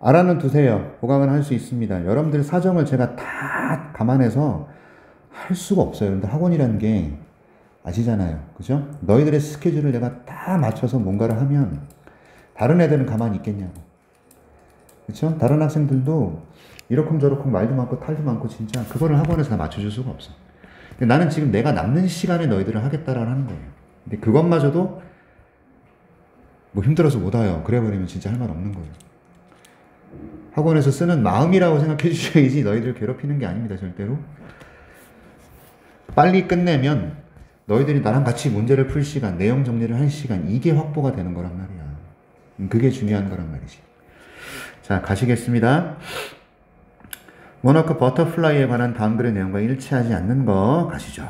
알아는 두세요. 보강은 할 수 있습니다. 여러분들 사정을 제가 다 감안해서 할 수가 없어요. 근데 학원이라는 게 아시잖아요. 그죠? 너희들의 스케줄을 내가 다 맞춰서 뭔가를 하면 다른 애들은 가만히 있겠냐고. 그쵸? 다른 학생들도 이러쿵저러쿵 말도 많고 탈도 많고 진짜 그거를 학원에서 다 맞춰줄 수가 없어. 근데 나는 지금 내가 남는 시간에 너희들을 하겠다라고 하는 거예요. 근데 그것마저도 뭐 힘들어서 못 와요. 그래버리면 진짜 할 말 없는 거예요. 학원에서 쓰는 마음이라고 생각해 주셔야지 너희들 괴롭히는 게 아닙니다. 절대로. 빨리 끝내면 너희들이 나랑 같이 문제를 풀 시간, 내용 정리를 할 시간, 이게 확보가 되는 거란 말이야. 그게 중요한 거란 말이지. 자, 가시겠습니다. 모너크 버터플라이에 관한 다음 글의 내용과 일치하지 않는 거 가시죠.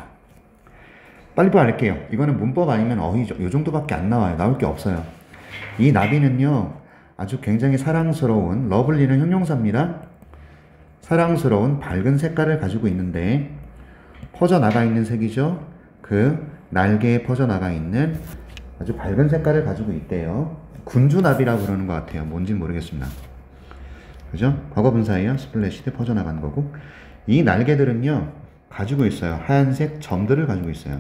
빨리빨리 할게요. 이거는 문법 아니면 어휘죠. 이 정도밖에 안 나와요. 나올 게 없어요. 이 나비는요, 아주 굉장히 사랑스러운, 러블리는 형용사입니다. 사랑스러운 밝은 색깔을 가지고 있는데, 퍼져나가 있는 색이죠. 그 날개에 퍼져나가 있는 아주 밝은 색깔을 가지고 있대요. 군주나비라고 그러는 것 같아요. 뭔진 모르겠습니다. 그죠? 과거분사예요. 스플래시드 퍼져나가는 거고. 이 날개들은요, 가지고 있어요. 하얀색 점들을 가지고 있어요.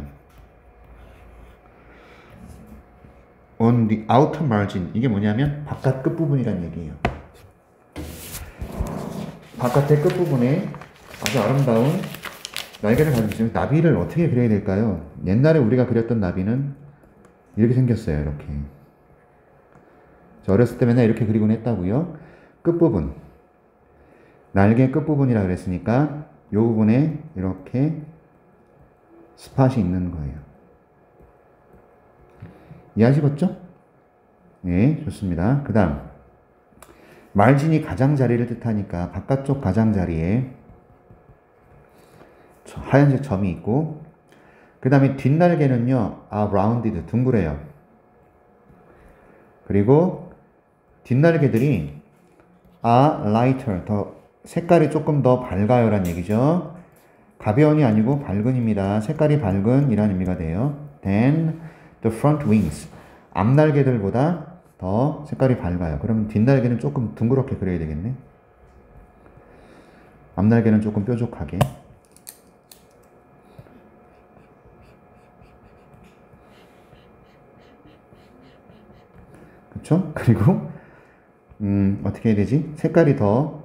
On the outer margin. 이게 뭐냐면 바깥 끝부분이란 얘기예요. 바깥의 끝부분에 아주 아름다운 날개를 가지고 있어요. 나비를 어떻게 그려야 될까요? 옛날에 우리가 그렸던 나비는 이렇게 생겼어요. 이렇게. 저 어렸을 때 맨날 이렇게 그리곤 했다고요. 끝부분. 날개 끝부분이라 그랬으니까 이 부분에 이렇게 스팟이 있는 거예요. 이해하시겠죠? 네, 좋습니다. 그 다음 말진이 가장자리를 뜻하니까 바깥쪽 가장자리에 하얀색 점이 있고, 그 다음에 뒷날개는요, rounded, 둥그래요. 그리고 뒷날개들이 lighter, 더 색깔이 조금 더 밝아요 라는 얘기죠. 가벼운이 아니고 밝은입니다. 색깔이 밝은 이라는 의미가 돼요. Then the front wings, 앞날개들보다 더 색깔이 밝아요. 그러면 뒷날개는 조금 둥그렇게 그려야 되겠네. 앞날개는 조금 뾰족하게. 그쵸? 그리고 어떻게 해야 되지? 색깔이 더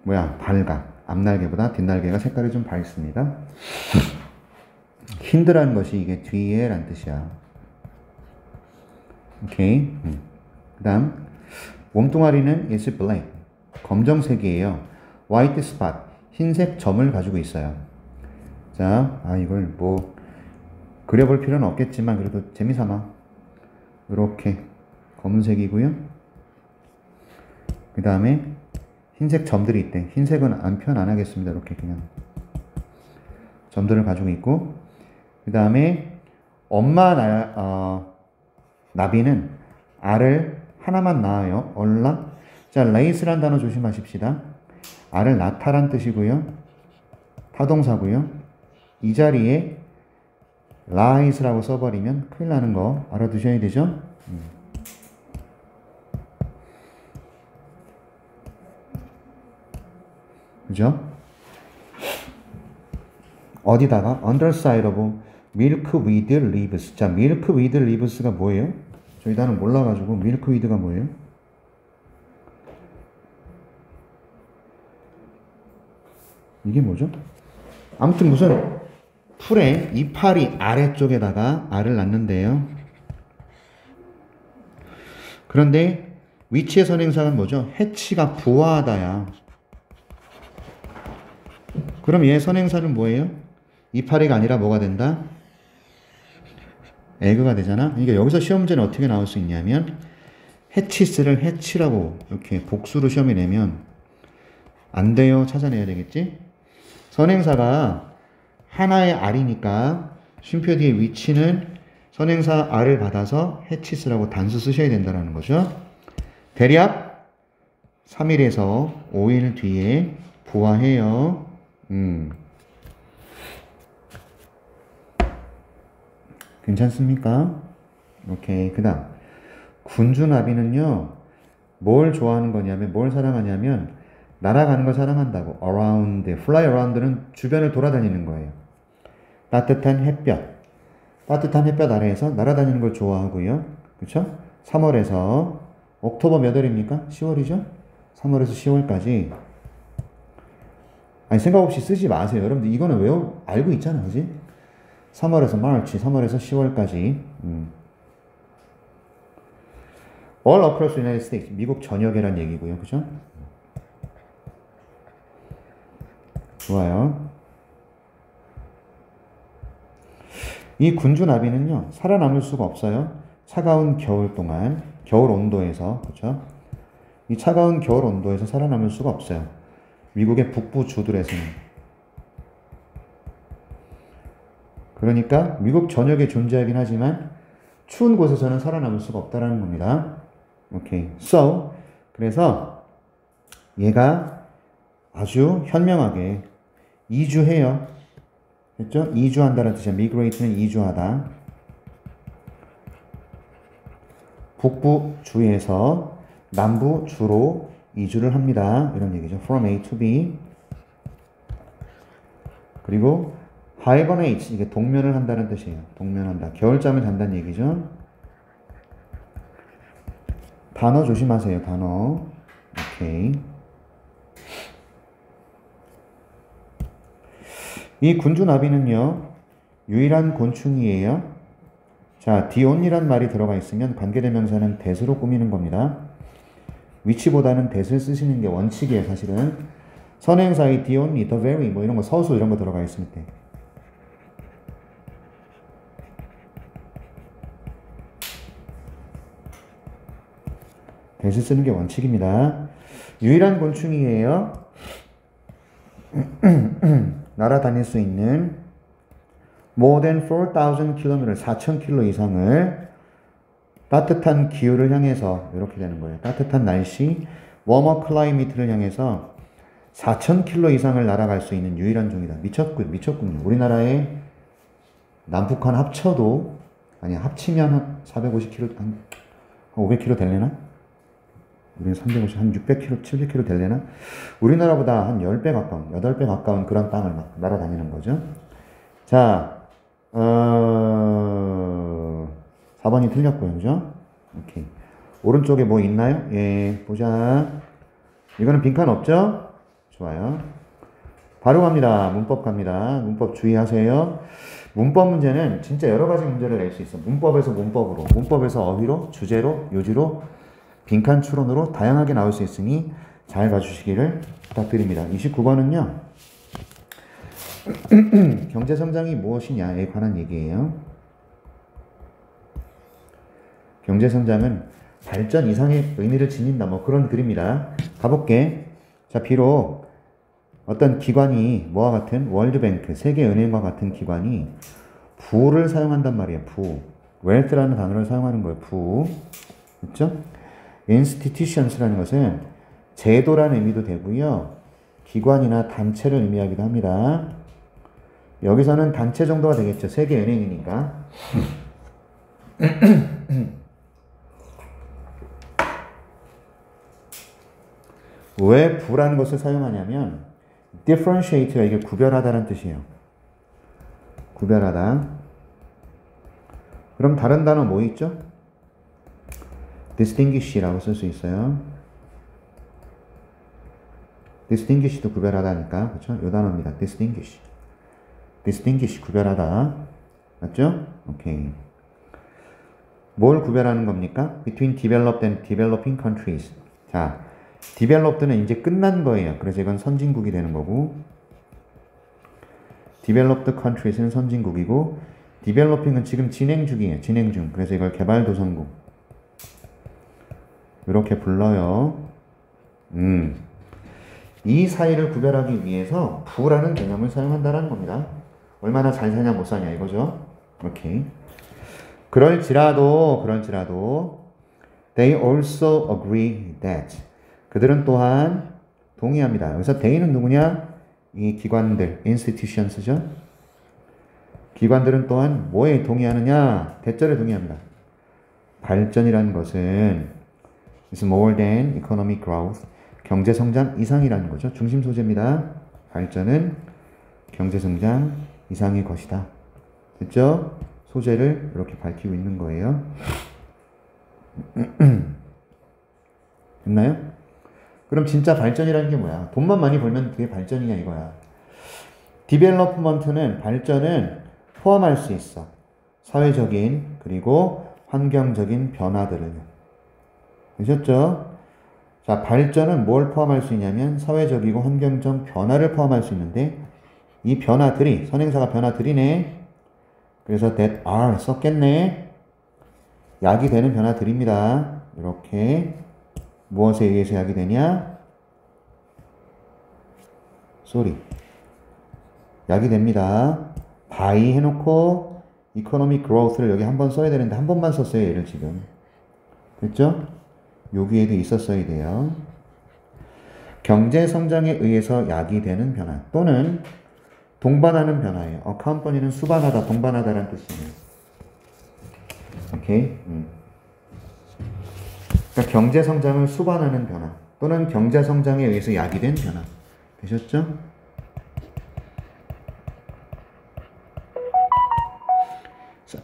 밝아. 앞날개보다 뒷날개가 색깔이 좀 밝습니다. 힌드라는 것이 이게 뒤에 란 뜻이야. 오케이. 그 다음 몸뚱아리는 is black, 검정색이에요. white spot, 흰색 점을 가지고 있어요. 자, 이걸 뭐 그려볼 필요는 없겠지만 그래도 재미삼아 이렇게 검은색이고요. 그 다음에 흰색 점들이 있대. 흰색은 표현 안 하겠습니다. 이렇게 그냥 점들을 가지고 있고, 그 다음에 엄마 나비는 알을 하나만 낳아요. 얼라. 자, 레이스란 단어 조심하십시다. 알을 낳다란 뜻이고요. 타동사고요. 이 자리에 lies라고 써버리면 큰일 나는 거 알아두셔야 되죠. 그죠? 어디다가 underside of milk with leaves. 자, milk with leaves가 뭐예요? 저희 단어 몰라가지고 milk with가 뭐예요? 이게 뭐죠? 아무튼 무슨 풀의 이파리 아래쪽에다가 알을 낳는데요. 그런데 위치의 선행사는 뭐죠? 해치가 부화하다야. 그럼 얘 선행사는 뭐예요? 이파리가 아니라 뭐가 된다? 에그가 되잖아? 그러니까 여기서 시험 문제는 어떻게 나올 수 있냐면 해치스를 해치라고 이렇게 복수로 시험이 내면 안 돼요. 찾아내야 되겠지? 선행사가 하나의 알이니까 쉼표 뒤에 위치는 선행사 알을 받아서 해치스라고 단수 쓰셔야 된다는 거죠. 대략 3일에서 5일 뒤에 부화해요. 괜찮습니까? 오케이. 그 다음 군주나비는요, 뭘 좋아하는 거냐면, 뭘 사랑하냐면, 날아가는 걸 사랑한다고. around, fly around는 주변을 돌아다니는 거예요. 따뜻한 햇볕. 따뜻한 햇볕 아래에서 날아다니는 걸 좋아하고요. 그쵸? 3월에서, 옥토버 몇 월입니까? 10월이죠? 3월에서 10월까지. 아니, 생각 없이 쓰지 마세요. 여러분들, 이거는 알고 있잖아. 그지? 3월에서 March, 3월에서 10월까지. All across the United States. 미국 전역이란 얘기고요. 그죠? 좋아요. 이 군주나비는요, 살아남을 수가 없어요. 차가운 겨울 동안, 겨울 온도에서, 그죠? 이 차가운 겨울 온도에서 살아남을 수가 없어요. 미국의 북부 주들에서는. 그러니까 미국 전역에 존재하긴 하지만 추운 곳에서는 살아남을 수가 없다라는 겁니다. 오케이. So, 그래서 얘가 아주 현명하게 이주해요. 됐죠? 이주한다는 뜻이야. migrate는 이주하다. 북부 주에서 남부 주로 이주를 합니다. 이런 얘기죠. From A to B. 그리고 hibernate, 이게 동면을 한다는 뜻이에요. 동면한다. 겨울잠을 잔다는 얘기죠. 단어 조심하세요. 단어. 오케이. 이 군주나비는요, 유일한 곤충이에요. 자, the only란 말이 들어가 있으면 관계대명사는 that으로 꾸미는 겁니다. 위치보다는 that을 쓰시는 게 원칙이에요, 사실은. 선행사의 the only, the very, 뭐 이런 거, 서수 이런 거 들어가 있을 때. that을 쓰는 게 원칙입니다. 유일한 곤충이에요. 날아다닐 수 있는 more than 4,000 km, 4,000km 이상을 따뜻한 기후를 향해서 이렇게 되는 거예요. 따뜻한 날씨, warmer climate를 향해서 4,000km 이상을 날아갈 수 있는 유일한 종이다. 미쳤군요. 우리나라의 남북한 합쳐도, 아니 합치면 한 450km, 한 500km 되려나? 우리는 350, 한 600km, 700km 되려나? 우리나라보다 한 10배 가까운, 8배 가까운 그런 땅을 막 날아다니는 거죠. 자, 4번이 틀렸고요. 그죠? 오케이. 오른쪽에 뭐 있나요? 예, 보자. 이거는 빈칸 없죠? 좋아요. 바로 갑니다. 문법 갑니다. 문법 주의하세요. 문법 문제는 진짜 여러 가지 문제를 낼 수 있어. 문법에서 문법으로, 문법에서 어휘로, 주제로, 요지로, 빈칸 추론으로 다양하게 나올 수 있으니 잘 봐주시기를 부탁드립니다. 29번은요. 경제성장이 무엇이냐에 관한 얘기예요. 경제성장은 발전 이상의 의미를 지닌다. 뭐 그런 글입니다. 가볼게. 자, 비록 어떤 기관이 뭐와 같은 월드뱅크, 세계은행과 같은 기관이 부를 사용한단 말이에요. 부. wealth라는 단어를 사용하는 거예요. 부. 그렇죠? institutions라는 것은 제도라는 의미도 되고요. 기관이나 단체를 의미하기도 합니다. 여기서는 단체 정도가 되겠죠. 세계은행이니까. 왜 부라는 것을 사용하냐면 differentiate가 이게 구별하다는 뜻이에요. 구별하다. 그럼 다른 단어 뭐 있죠? distinguish라고 쓸 수 있어요. distinguish도 구별하다니까. 그렇죠? 요 단어입니다. distinguish. distinguish 구별하다. 맞죠? 오케이. 뭘 구별하는 겁니까? between developed and developing countries. 자, developed는 이제 끝난 거예요. 그래서 이건 선진국이 되는 거고, developed countries는 선진국이고, developing은 지금 진행 중이에요. 진행 중. 그래서 이걸 개발도상국. 이렇게 불러요. 이 사이를 구별하기 위해서 부라는 개념을 사용한다는 겁니다. 얼마나 잘 사냐 못 사냐 이거죠. 오케이. 그럴지라도 they also agree that 그들은 또한 동의합니다. 여기서 they는 누구냐? 이 기관들, institutions죠. 기관들은 또한 뭐에 동의하느냐? 대절에 동의합니다. 발전이라는 것은 is more than economic growth. 경제 성장 이상이라는 거죠. 중심 소재입니다. 발전은 경제 성장 이상의 것이다. 됐죠? 소재를 이렇게 밝히고 있는 거예요. 됐나요? 그럼 진짜 발전이라는 게 뭐야? 돈만 많이 벌면 그게 발전이냐 이거야. 디벨롭먼트는 발전은 포함할 수 있어. 사회적인 그리고 환경적인 변화들을. 되셨죠? 자, 발전은 뭘 포함할 수 있냐면 사회적이고 환경적 변화를 포함할 수 있는데 이 변화들이 선행사가 변화들이네. 그래서 that are 썼겠네. 약이 되는 변화들입니다. 이렇게 무엇에 의해서 약이 되냐? sorry. 약이 됩니다. by 해놓고 economic growth를 여기 한 번 써야 되는데 한 번만 썼어요. 얘를 지금. 됐죠? 여기에도 있었어야 돼요. 경제 성장에 의해서 야기되는 변화 또는 동반하는 변화예요. accompany는 수반하다, 동반하다라는 뜻이에요. 오케이. 그러니까 경제 성장을 수반하는 변화 또는 경제 성장에 의해서 야기된 변화. 되셨죠?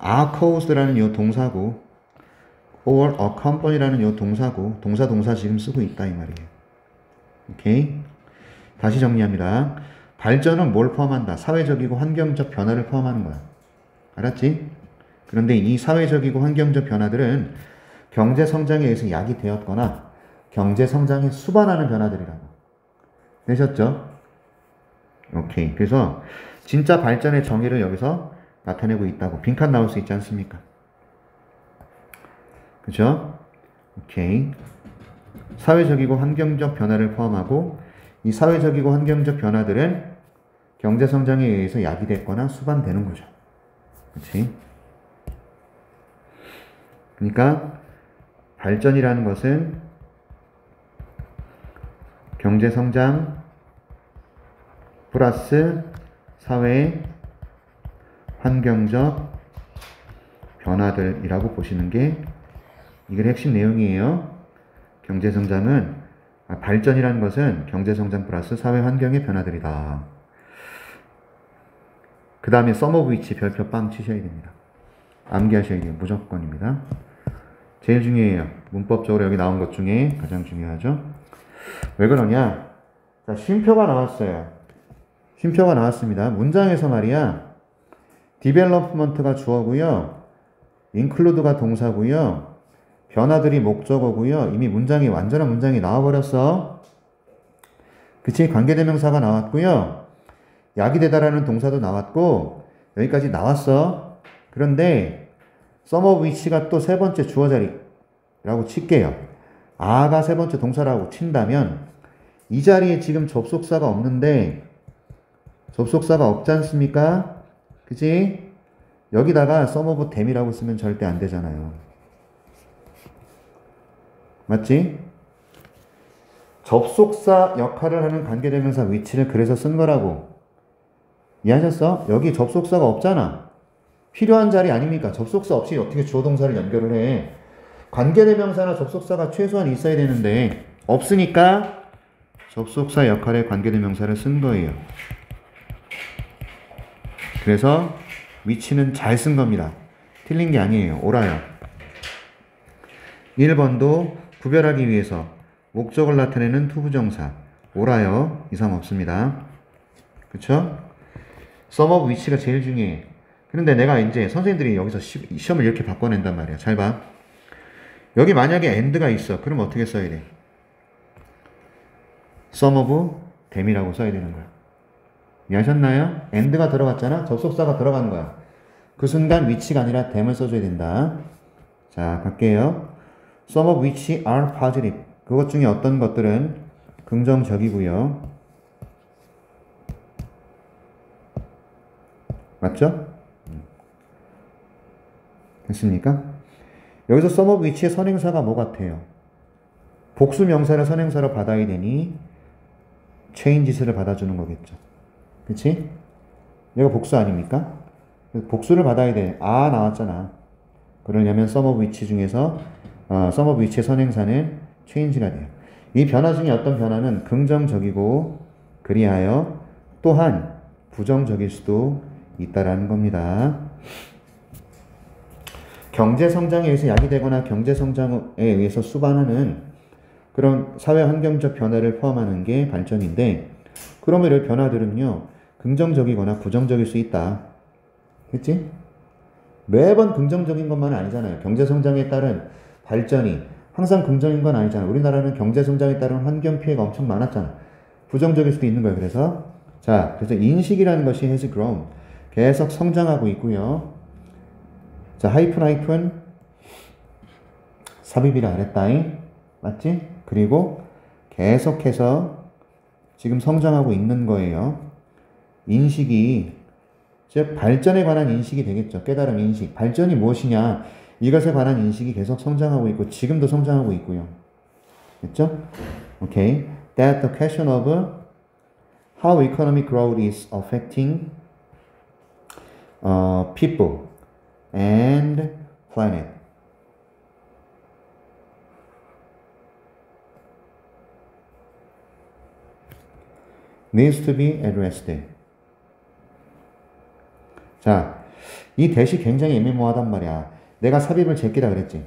are caused라는 이 동사고 or accompany라는 이 동사고 동사 지금 쓰고 있다 이 말이에요. 오케이. 다시 정리합니다. 발전은 뭘 포함한다? 사회적이고 환경적 변화를 포함하는 거야. 알았지? 그런데 이 사회적이고 환경적 변화들은 경제 성장에 의해서 약이 되었거나 경제 성장에 수반하는 변화들이라고. 되셨죠? 오케이. 그래서 진짜 발전의 정의를 여기서 나타내고 있다고. 빈칸 나올 수 있지 않습니까? 그죠? 오케이. 사회적이고 환경적 변화를 포함하고 이 사회적이고 환경적 변화들은 경제 성장에 의해서 야기됐거나 수반되는 거죠. 그렇지? 그러니까 발전이라는 것은 경제 성장 플러스 사회 환경적 변화들이라고 보시는 게 이게 핵심 내용이에요. 경제성장은 발전이라는 것은 경제성장 플러스 사회 환경의 변화들이다. 그 다음에 sum of which 별표 빵 치셔야 됩니다. 암기하셔야 돼요. 무조건입니다. 제일 중요해요. 문법적으로 여기 나온 것 중에 가장 중요하죠. 왜 그러냐? 자, 쉼표가 나왔어요. 쉼표가 나왔습니다. 문장에서 말이야. development가 주어고요. include가 동사고요. 변화들이 목적어고요. 이미 문장이 완전한 문장이 나와버렸어. 그치? 관계대명사가 나왔고요. 약이 되다라는 동사도 나왔고 여기까지 나왔어. 그런데 sum of which가 또 세 번째 주어 자리라고 칠게요. 아가 세 번째 동사라고 친다면 이 자리에 지금 접속사가 없는데 접속사가 없지 않습니까? 그치? 여기다가 sum of them이라고 쓰면 절대 안 되잖아요. 맞지? 접속사 역할을 하는 관계대명사 which를 그래서 쓴 거라고. 이해하셨어? 여기 접속사가 없잖아. 필요한 자리 아닙니까? 접속사 없이 어떻게 주어 동사를 연결을 해? 관계대명사나 접속사가 최소한 있어야 되는데 없으니까 접속사 역할의 관계대명사를 쓴 거예요. 그래서 which는 잘 쓴 겁니다. 틀린 게 아니에요. 옳아요. 1번도 구별하기 위해서 목적을 나타내는 투부정사 옳아요. 이상 없습니다. 그쵸? sum of which가 제일 중요해. 그런데 내가 이제 선생님들이 여기서 시험을 이렇게 바꿔낸단 말이야. 잘 봐. 여기 만약에 and가 있어. 그럼 어떻게 써야 돼? sum of them이라고 써야 되는 거야. 이해하셨나요? and가 들어갔잖아. 접속사가 들어간 거야. 그 순간 which가 아니라 them을 써줘야 된다. 자, 갈게요. Some of which are positive. 그것 중에 어떤 것들은 긍정적이고요. 맞죠? 됐습니까? 여기서 some of which의 선행사가 뭐 같아요? 복수 명사를 선행사로 받아야 되니 changes를 받아주는 거겠죠. 그치? 얘가 복수 아닙니까? 복수를 받아야 돼. 나왔잖아. 그러려면 some of which 중에서 some of which의 선행사는 change가 돼요. 이 변화 중에 어떤 변화는 긍정적이고 그리하여 또한 부정적일 수도 있다라는 겁니다. 경제 성장에 의해서 야기되거나 경제 성장에 의해서 수반하는 그런 사회 환경적 변화를 포함하는 게 발전인데, 그러면 이 변화들은요 긍정적이거나 부정적일 수 있다. 그치? 매번 긍정적인 것만은 아니잖아요. 경제 성장에 따른 발전이 항상 긍정인 건 아니잖아요. 우리나라는 경제 성장에 따른 환경 피해가 엄청 많았잖아. 부정적일 수도 있는 거예요. 그래서 인식이라는 것이 has grown, 계속 성장하고 있고요. 자, 하이픈 삽입이라 그랬다잉. 맞지? 그리고 계속해서 지금 성장하고 있는 거예요. 인식이, 즉 발전에 관한 인식이 되겠죠. 깨달음 인식. 발전이 무엇이냐? 이것에 관한 인식이 계속 성장하고 있고 지금도 성장하고 있고요. 됐죠? 오케이. That the question of how economic growth is affecting people and planet. needs to be addressed. 자, 이 대시 굉장히 애매모호하단 말이야. 내가 삽입을 제끼라 그랬지.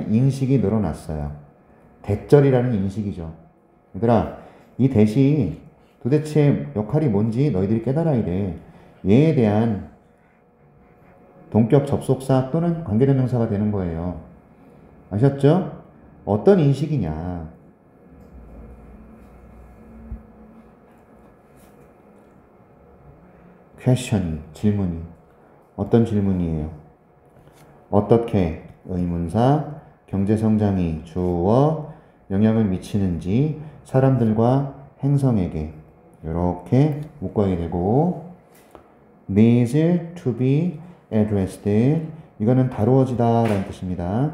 인식이 늘어났어요. 대절이라는 인식이죠. 얘들아, 이 대시 도대체 역할이 뭔지 너희들이 깨달아야 돼. 얘에 대한 동격 접속사 또는 관계대명사가 되는 거예요. 아셨죠? 어떤 인식이냐. 퀘션이, 질문이. 어떤 질문이에요? 어떻게 의문사, 경제성장이 주어 영향을 미치는지 사람들과 행성에게 이렇게 묶어야 되고, needs to be addressed, 이거는 다루어지다 라는 뜻입니다.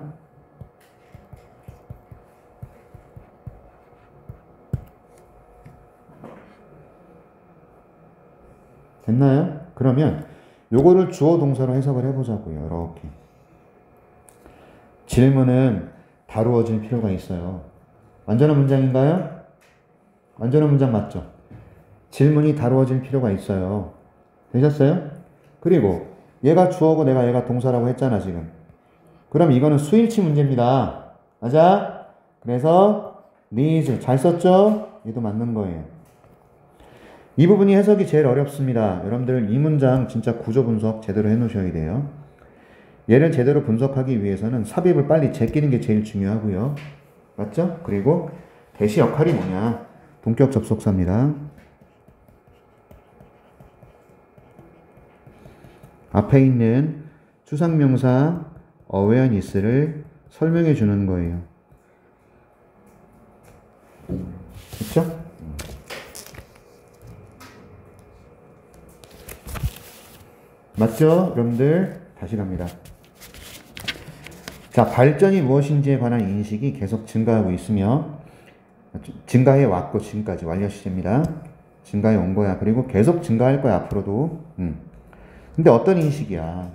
됐나요? 그러면 요거를 주어 동사로 해석을 해보자고요. 이렇게 질문은 다루어질 필요가 있어요. 완전한 문장인가요? 완전한 문장 맞죠? 질문이 다루어질 필요가 있어요. 되셨어요? 그리고 얘가 주어고 내가 얘가 동사라고 했잖아 지금. 그럼 이거는 수일치 문제입니다. 맞아? 그래서 needs 잘 썼죠? 얘도 맞는 거예요. 이 부분이 해석이 제일 어렵습니다. 여러분들 이 문장 진짜 구조 분석 제대로 해놓으셔야 돼요. 얘를 제대로 분석하기 위해서는 삽입을 빨리 제끼는 게 제일 중요하고요. 맞죠? 그리고 대시 역할이 뭐냐? 동격 접속사입니다. 앞에 있는 추상명사 awareness를 설명해 주는 거예요. 그렇죠? 맞죠? 여러분들 다시 갑니다. 자, 발전이 무엇인지에 관한 인식이 계속 증가하고 있으며 증가해 왔고 지금까지 완료 시제입니다. 증가해 온 거야. 그리고 계속 증가할 거야 앞으로도. 근데 어떤 인식이야?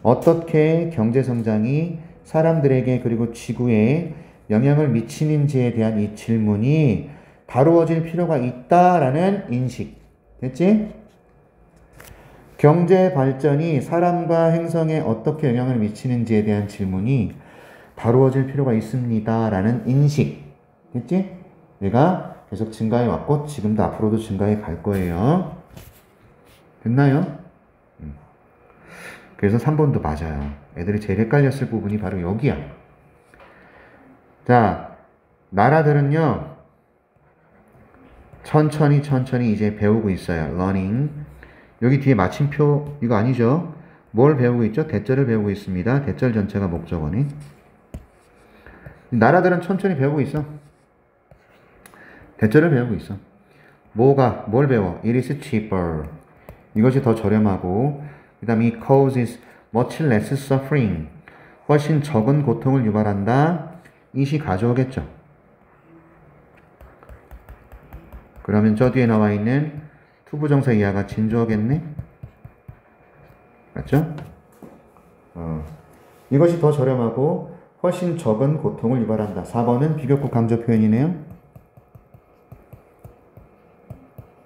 어떻게 경제성장이 사람들에게 그리고 지구에 영향을 미치는지에 대한 이 질문이 다루어질 필요가 있다라는 인식. 됐지? 경제 발전이 사람과 행성에 어떻게 영향을 미치는지에 대한 질문이 다루어질 필요가 있습니다. 라는 인식. 됐지? 내가 계속 증가해 왔고 지금도 앞으로도 증가해 갈 거예요. 됐나요? 그래서 3번도 맞아요. 애들이 제일 헷갈렸을 부분이 바로 여기야. 자, 나라들은요. 천천히 이제 배우고 있어요. learning. 여기 뒤에 마침표 이거 아니죠? 뭘 배우고 있죠? 대절을 배우고 있습니다. 대절 전체가 목적어네. 나라들은 천천히 배우고 있어. 대절을 배우고 있어. 뭘 배워? It is cheaper. 이것이 더 저렴하고, 그 다음에 it causes much less suffering. 훨씬 적은 고통을 유발한다. it이 가져오겠죠. 그러면 저 뒤에 나와 있는 투부정사 이하가 진주어겠네? 맞죠? 이것이 더 저렴하고 훨씬 적은 고통을 유발한다. 4번은 비교급 강조 표현이네요.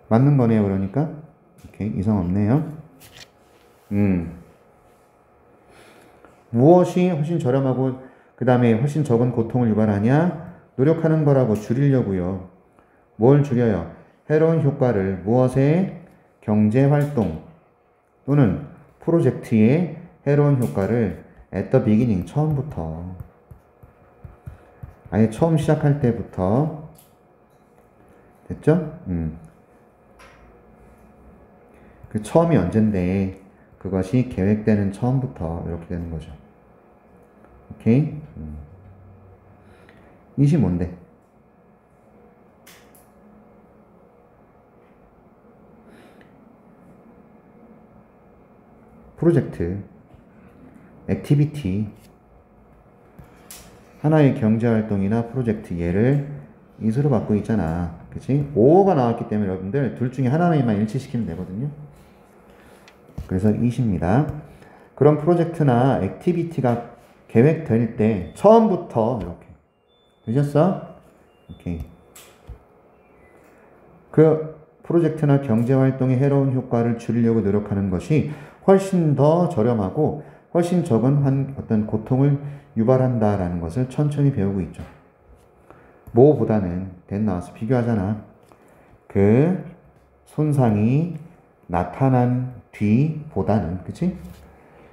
맞는 거네요, 그러니까. 오케이, 이상 없네요. 무엇이 훨씬 저렴하고 그 다음에 훨씬 적은 고통을 유발하냐? 노력하는 거라고 줄이려고요. 뭘 줄여요? 해로운 효과를 무엇의 경제활동 또는 프로젝트의 해로운 효과를 at the beginning, 처음부터 아예 처음 시작할 때부터 됐죠? 그 처음이 언젠데 그것이 계획되는 처음부터 이렇게 되는 거죠. 오케이? 이시 뭔데? 프로젝트, 액티비티, 하나의 경제활동이나 프로젝트 얘를 이수로 받고 있잖아. 그치? 5어가 나왔기 때문에 여러분들 둘 중에 하나만 일치시키면 되거든요. 그래서 이시입니다. 그런 프로젝트나 액티비티가 계획될 때 처음부터 이렇게 되셨어? 오케이. 그 프로젝트나 경제활동의 해로운 효과를 줄이려고 노력하는 것이 훨씬 더 저렴하고 훨씬 적은 어떤 고통을 유발한다라는 것을 천천히 배우고 있죠. 뭐보다는 된 나와서 비교하잖아. 그 손상이 나타난 뒤보다는, 그치?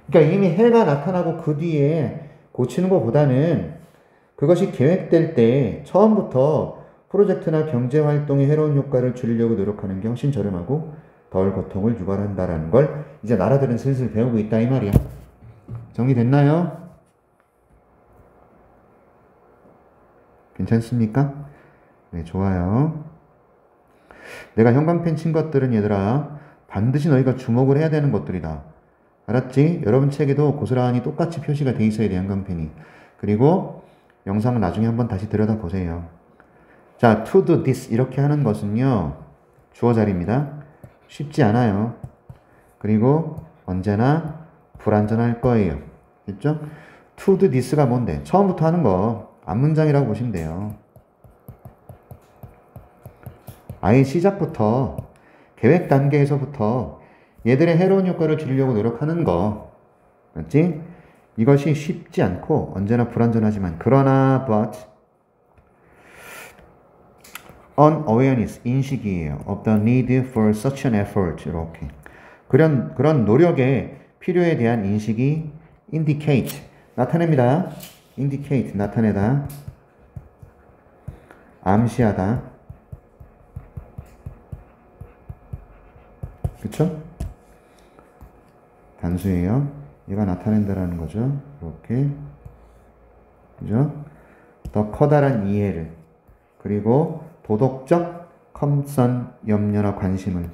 그러니까 이미 해가 나타나고 그 뒤에 고치는 것보다는 그것이 계획될 때 처음부터 프로젝트나 경제활동의 해로운 효과를 줄이려고 노력하는 게 훨씬 저렴하고 덜 고통을 유발한다라는 걸 이제 나라들은 슬슬 배우고 있다 이 말이야. 정리됐나요? 괜찮습니까? 네, 좋아요. 내가 형광펜 친 것들은 얘들아 반드시 너희가 주목을 해야 되는 것들이다. 알았지? 여러분 책에도 고스란히 똑같이 표시가 돼 있어야 돼, 형광펜이. 그리고 영상을 나중에 한번 다시 들여다보세요. 자, to do this 이렇게 하는 것은요, 주어 자리입니다. 쉽지 않아요. 그리고 언제나 불완전할 거예요. 됐죠? to do this가 뭔데? 처음부터 하는 거 앞문장이라고 보시면 돼요. 아예 시작부터 계획 단계에서부터 얘들의 해로운 효과를 줄이려고 노력하는 거 맞지? 이것이 쉽지 않고 언제나 불완전하지만 그러나 but unawareness 인식이에요. of the need for such an effort 이렇게 그런 노력의 필요에 대한 인식이 indicate 나타냅니다. indicate 나타내다 암시하다 그쵸? 단수예요. 얘가 나타낸다라는 거죠. 이렇게 그죠? 더 커다란 이해를 그리고 도덕적 컨선 염려나 관심을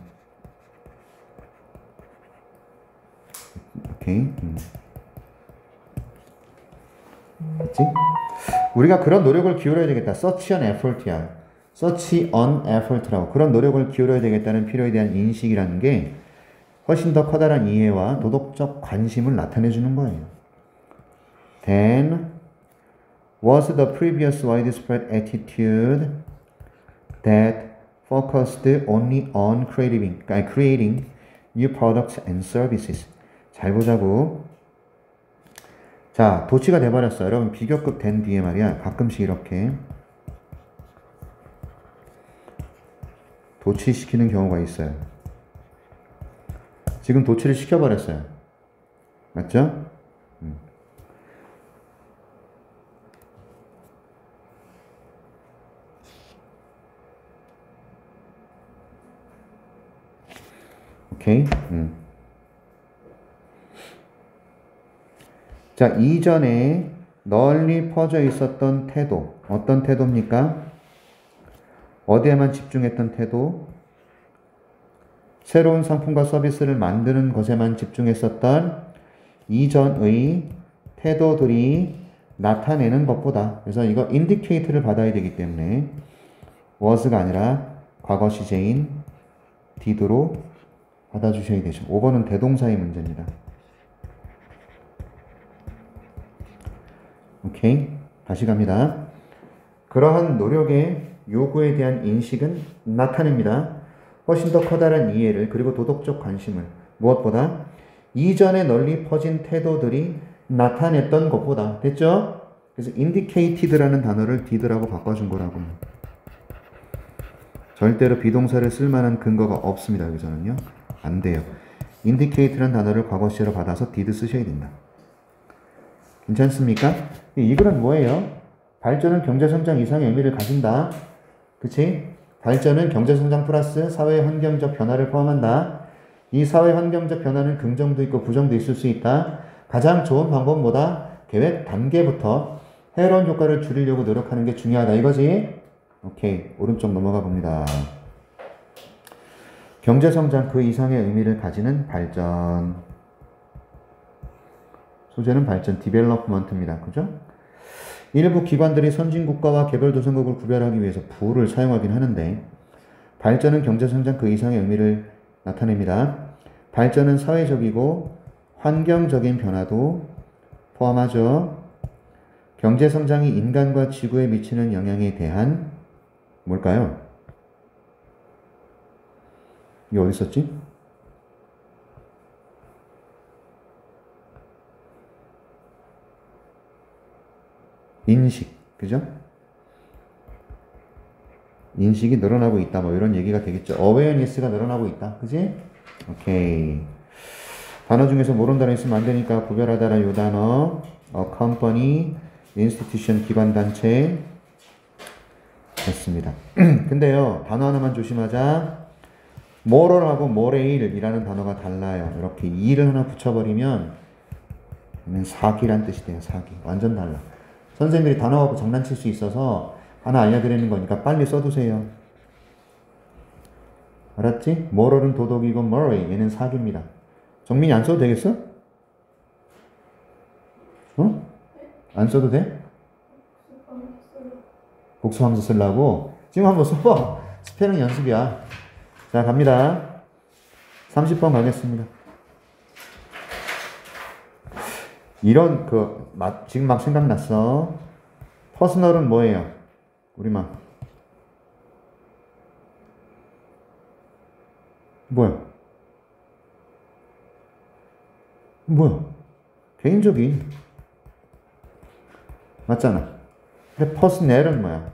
오케이 맞지? 우리가 그런 노력을 기울여야 되겠다. such an effort야. such an effort라고 그런 노력을 기울여야 되겠다는 필요에 대한 인식이라는 게 훨씬 더 커다란 이해와 도덕적 관심을 나타내 주는 거예요. Then was the previous widespread attitude that focused only on creating new products and services. 잘 보자고. 자, 도치가 돼버렸어. 여러분 비교급 된 뒤에 말이야. 가끔씩 이렇게 도치시키는 경우가 있어요. 지금 도치를 시켜버렸어요. 맞죠? 오케이. 자, 이전에 널리 퍼져 있었던 태도. 어떤 태도입니까? 어디에만 집중했던 태도? 새로운 상품과 서비스를 만드는 것에만 집중했었던 이전의 태도들이 나타내는 것보다 그래서 이거 indicate를 받아야 되기 때문에 was가 아니라 과거 시제인 did로 받아주셔야 되죠. 5번은 대동사의 문제입니다. 오케이. 다시 갑니다. 그러한 노력의 요구에 대한 인식은 나타냅니다. 훨씬 더 커다란 이해를 그리고 도덕적 관심을 무엇보다 이전에 널리 퍼진 태도들이 나타냈던 것보다 됐죠? 그래서 indicated라는 단어를 did라고 바꿔준 거라고. 절대로 비동사를 쓸만한 근거가 없습니다. 여기서는요. 안 돼요. indicated라는 단어를 과거 시제로 받아서 did 쓰셔야 된다. 괜찮습니까? 이 글은 뭐예요? 발전은 경제성장 이상의 의미를 가진다. 그치? 발전은 경제성장 플러스 사회 환경적 변화를 포함한다. 이 사회 환경적 변화는 긍정도 있고 부정도 있을 수 있다. 가장 좋은 방법보다 계획 단계부터 해로운 효과를 줄이려고 노력하는 게 중요하다. 이거지? 오케이. 오른쪽 넘어가 봅니다. 경제성장 그 이상의 의미를 가지는 발전. 소재는 발전, 디벨롭먼트입니다. 그죠? 일부 기관들이 선진국가와 개발도상국을 구별하기 위해서 부를 사용하긴 하는데 발전은 경제성장 그 이상의 의미를 나타냅니다. 발전은 사회적이고 환경적인 변화도 포함하죠. 경제성장이 인간과 지구에 미치는 영향에 대한 뭘까요? 이게 어디 있었지? 인식, 그죠? 인식이 늘어나고 있다, 뭐 이런 얘기가 되겠죠. awareness가 늘어나고 있다, 그지? 오케이. 단어 중에서 모르는 단어 있으면 안 되니까 구별하다라 요 단어. company, institution, 기관 단체. 됐습니다. 근데요, 단어 하나만 조심하자. moral하고 morale이라는 단어가 달라요. 이렇게 이를 하나 붙여버리면 사기란 뜻이 돼요. 사기. 완전 달라. 선생님들이 단어 갖고 장난칠 수 있어서 하나 알려드리는 거니까 빨리 써두세요. 알았지? moral은 도덕이고 moral 얘는 사기입니다. 정민이 안 써도 되겠어? 어? 안 써도 돼? 복수하면서 쓰려고? 지금 한번 써봐. 스페링 연습이야. 자, 갑니다. 30번 가겠습니다. 이런 지금 막 생각났어. 퍼스널은 뭐예요? 우리만 뭐야? 개인적인 맞잖아. 근데 퍼스널은 뭐야?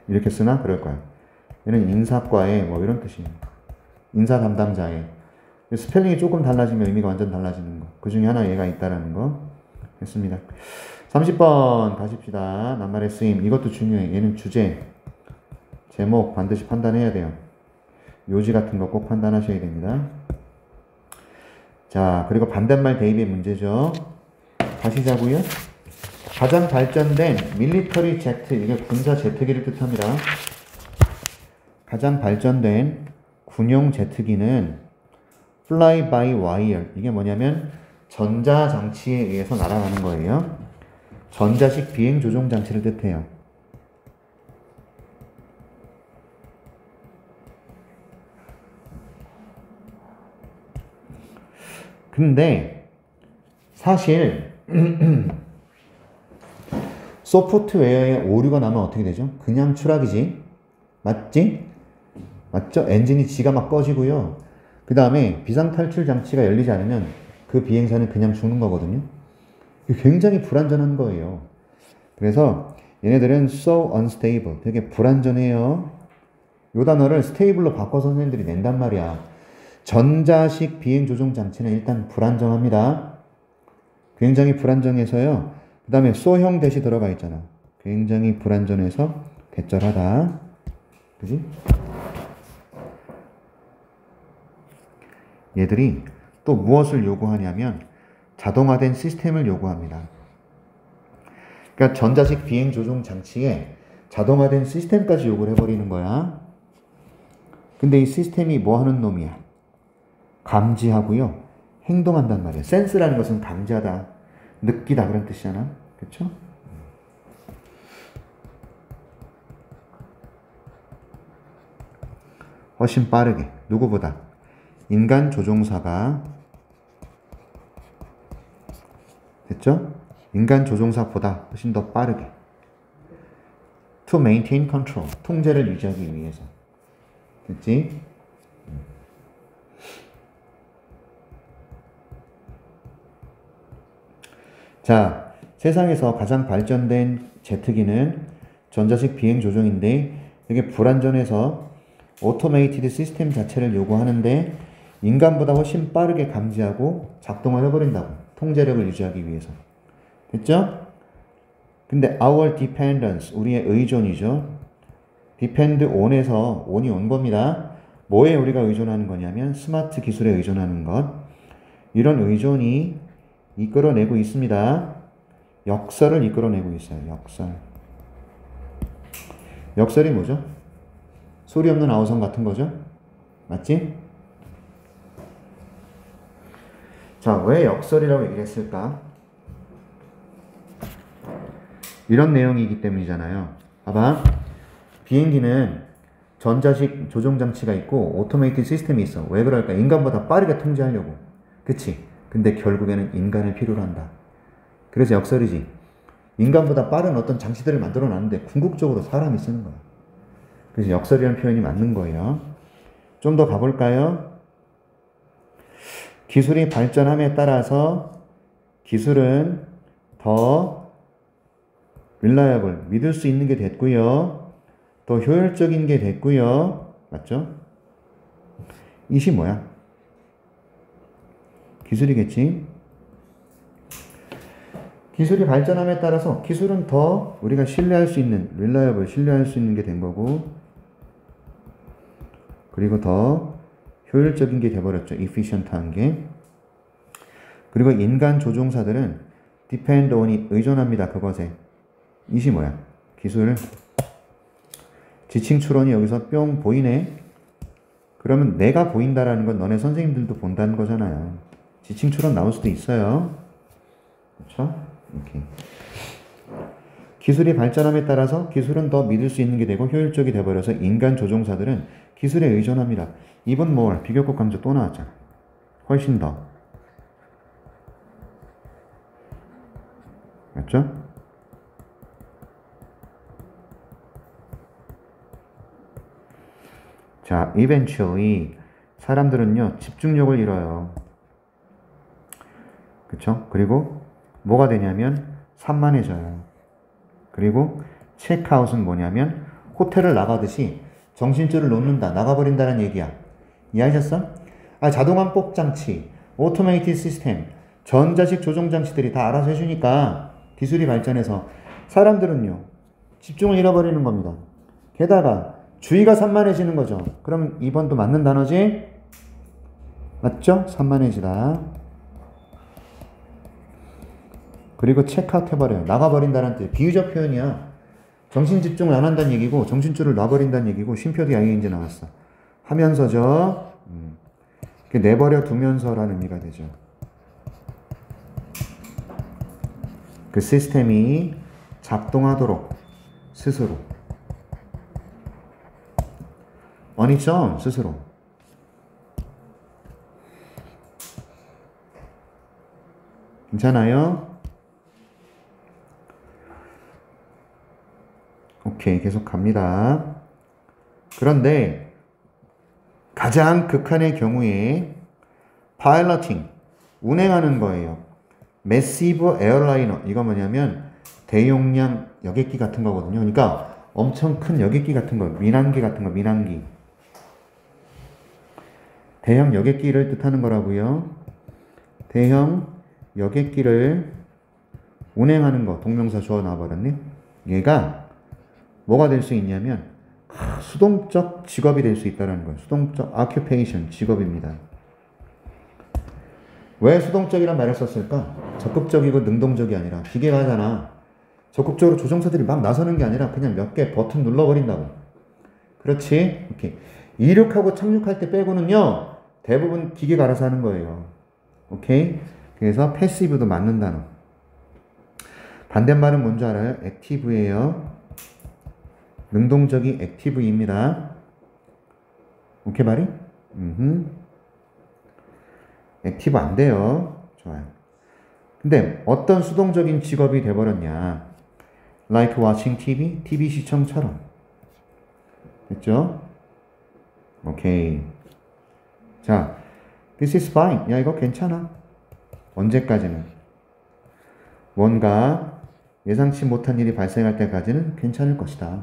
이렇게 쓰나? 그럴 거야. 얘는 인사과의 뭐 이런 뜻이에요. 인사 담당자의. 스펠링이 조금 달라지면 의미가 완전 달라지는 거. 그 중에 하나 얘가 있다라는 거. 됐습니다. 30번 가십시다. 낱말의 쓰임. 이것도 중요해. 얘는 주제, 제목 반드시 판단해야 돼요. 요지 같은 거 꼭 판단하셔야 됩니다. 자, 그리고 반대말 대입의 문제죠. 가시자고요. 가장 발전된 밀리터리 제트, 이게 군사 제트기를 뜻합니다. 가장 발전된 군용 제트기는 fly by wire. 이게 뭐냐면 전자장치에 의해서 날아가는 거예요. 전자식 비행 조종 장치를 뜻해요. 근데 사실 소프트웨어에 오류가 나면 어떻게 되죠? 그냥 추락이지. 맞지? 맞죠? 엔진이 지가 막 꺼지고요. 그 다음에 비상탈출 장치가 열리지 않으면 그 비행사는 그냥 죽는 거거든요. 굉장히 불안전한 거예요. 그래서 얘네들은 so unstable, 되게 불안전해요. 요 단어를 stable로 바꿔서 선생님들이 낸단 말이야. 전자식 비행 조종 장치는 일단 불안정합니다. 굉장히 불안정해서요. 그 다음에 so형 대시 들어가 있잖아. 굉장히 불안전해서 개쩔하다. 그지? 얘들이 또 무엇을 요구하냐면 자동화된 시스템을 요구합니다. 그러니까 전자식 비행 조종 장치에 자동화된 시스템까지 요구를 해버리는 거야. 근데 이 시스템이 뭐 하는 놈이야? 감지하고요. 행동한단 말이야. 센스라는 것은 감지하다, 느끼다 그런 뜻이잖아. 그렇죠? 훨씬 빠르게 누구보다 인간 조종사가 됐죠? 맞죠? 인간 조종사보다 훨씬 더 빠르게. To maintain control. 통제를 유지하기 위해서. 됐지? 자, 세상에서 가장 발전된 제트기는 전자식 비행 조종인데 이게 불안전해서 오토메이티드 시스템 자체를 요구하는데 인간보다 훨씬 빠르게 감지하고 작동을 해버린다고. 통제력을 유지하기 위해서. 됐죠? 근데 our dependence, 우리의 의존이죠. depend on에서 on이 온 겁니다. 뭐에 우리가 의존하는 거냐면 스마트 기술에 의존하는 것. 이런 의존이 이끌어내고 있습니다. 역설을 이끌어내고 있어요. 역설. 역설이 뭐죠? 소리 없는 아우성 같은 거죠? 맞지? 자, 왜 역설이라고 얘기를 했을까? 이런 내용이기 때문이잖아요. 봐봐. 비행기는 전자식 조종장치가 있고 오토메이티드 시스템이 있어. 왜 그럴까? 인간보다 빠르게 통제하려고. 그치? 근데 결국에는 인간을 필요로 한다. 그래서 역설이지. 인간보다 빠른 어떤 장치들을 만들어 놨는데 궁극적으로 사람이 쓰는 거야. 그래서 역설이라는 표현이 맞는 거예요. 좀 더 가볼까요? 기술이 발전함에 따라서 기술은 더 reliable, 믿을 수 있는 게 됐고요. 더 효율적인 게 됐고요. 맞죠? 이시 뭐야? 기술이겠지? 기술이 발전함에 따라서 기술은 더 우리가 신뢰할 수 있는, reliable, 신뢰할 수 있는 게 된 거고, 그리고 더 효율적인 게 돼버렸죠. efficient한 게. 그리고 인간 조종사들은 depend on이 의존합니다. 그것에. 이시 뭐야? 기술. 지칭 추론이 여기서 뿅 보이네? 그러면 내가 보인다라는 건 너네 선생님들도 본다는 거잖아요. 지칭 추론 나올 수도 있어요. 그렇죠? 이렇게. 기술이 발전함에 따라서 기술은 더 믿을 수 있는 게 되고 효율적이 돼버려서 인간 조종사들은 기술에 의존합니다. 이번 뭘 비교급 강조 또 나왔잖아. 훨씬 더. 맞죠? 자, eventually 사람들은요 집중력을 잃어요. 그쵸? 그리고 뭐가 되냐면 산만해져요. 그리고 체크아웃은 뭐냐면 호텔을 나가듯이 정신줄을 놓는다, 나가버린다는 얘기야. 이해하셨어? 아, 자동 항복 장치, 오토메이티드 시스템, 전자식 조종 장치들이 다 알아서 해주니까 기술이 발전해서 사람들은요 집중을 잃어버리는 겁니다. 게다가 주의가 산만해지는 거죠. 그러면 2번도 맞는 단어지? 맞죠? 산만해지다. 그리고 체크아웃 해버려요. 나가버린다는 뜻. 비유적 표현이야. 정신 집중을 안 한다는 얘기고 정신줄을 놔버린다는 얘기고 쉼표도 ing 나왔어. 하면서죠. 내버려 두면서라는 의미가 되죠. 그 시스템이 작동하도록 스스로. on its own, 스스로. 괜찮아요? 오케이, 계속 갑니다. 그런데 가장 극한의 경우에 파일러팅, 운행하는 거예요. 매시브 에어라이너, 이거 뭐냐면 대용량 여객기 같은 거거든요. 그러니까 엄청 큰 여객기 같은 거, 민항기 같은 거, 민항기. 대형 여객기를 뜻하는 거라고요. 대형 여객기를 운행하는 거, 동명사 주어 나와버렸네. 얘가 뭐가 될 수 있냐면 수동적 직업이 될 수 있다는 거예요. 수동적 occupation, 직업입니다. 왜 수동적이란 말을 썼을까? 적극적이고 능동적이 아니라 기계가 하잖아. 적극적으로 조종사들이 막 나서는 게 아니라 그냥 몇 개 버튼 눌러버린다고. 그렇지? 이렇게 이륙하고 착륙할 때 빼고는요 대부분 기계가 알아서 하는 거예요. 오케이? 그래서 패시브도 맞는 단어. 반대말은 뭔지 알아요? 액티브예요. 능동적이 액티브입니다. 오케이 말이? 액티브 안 돼요. 좋아요. 근데 어떤 수동적인 직업이 돼버렸냐. Like watching TV, TV 시청처럼. 됐죠? 오케이. 자, this is fine. 야, 이거 괜찮아. 언제까지는? 뭔가 예상치 못한 일이 발생할 때까지는 괜찮을 것이다.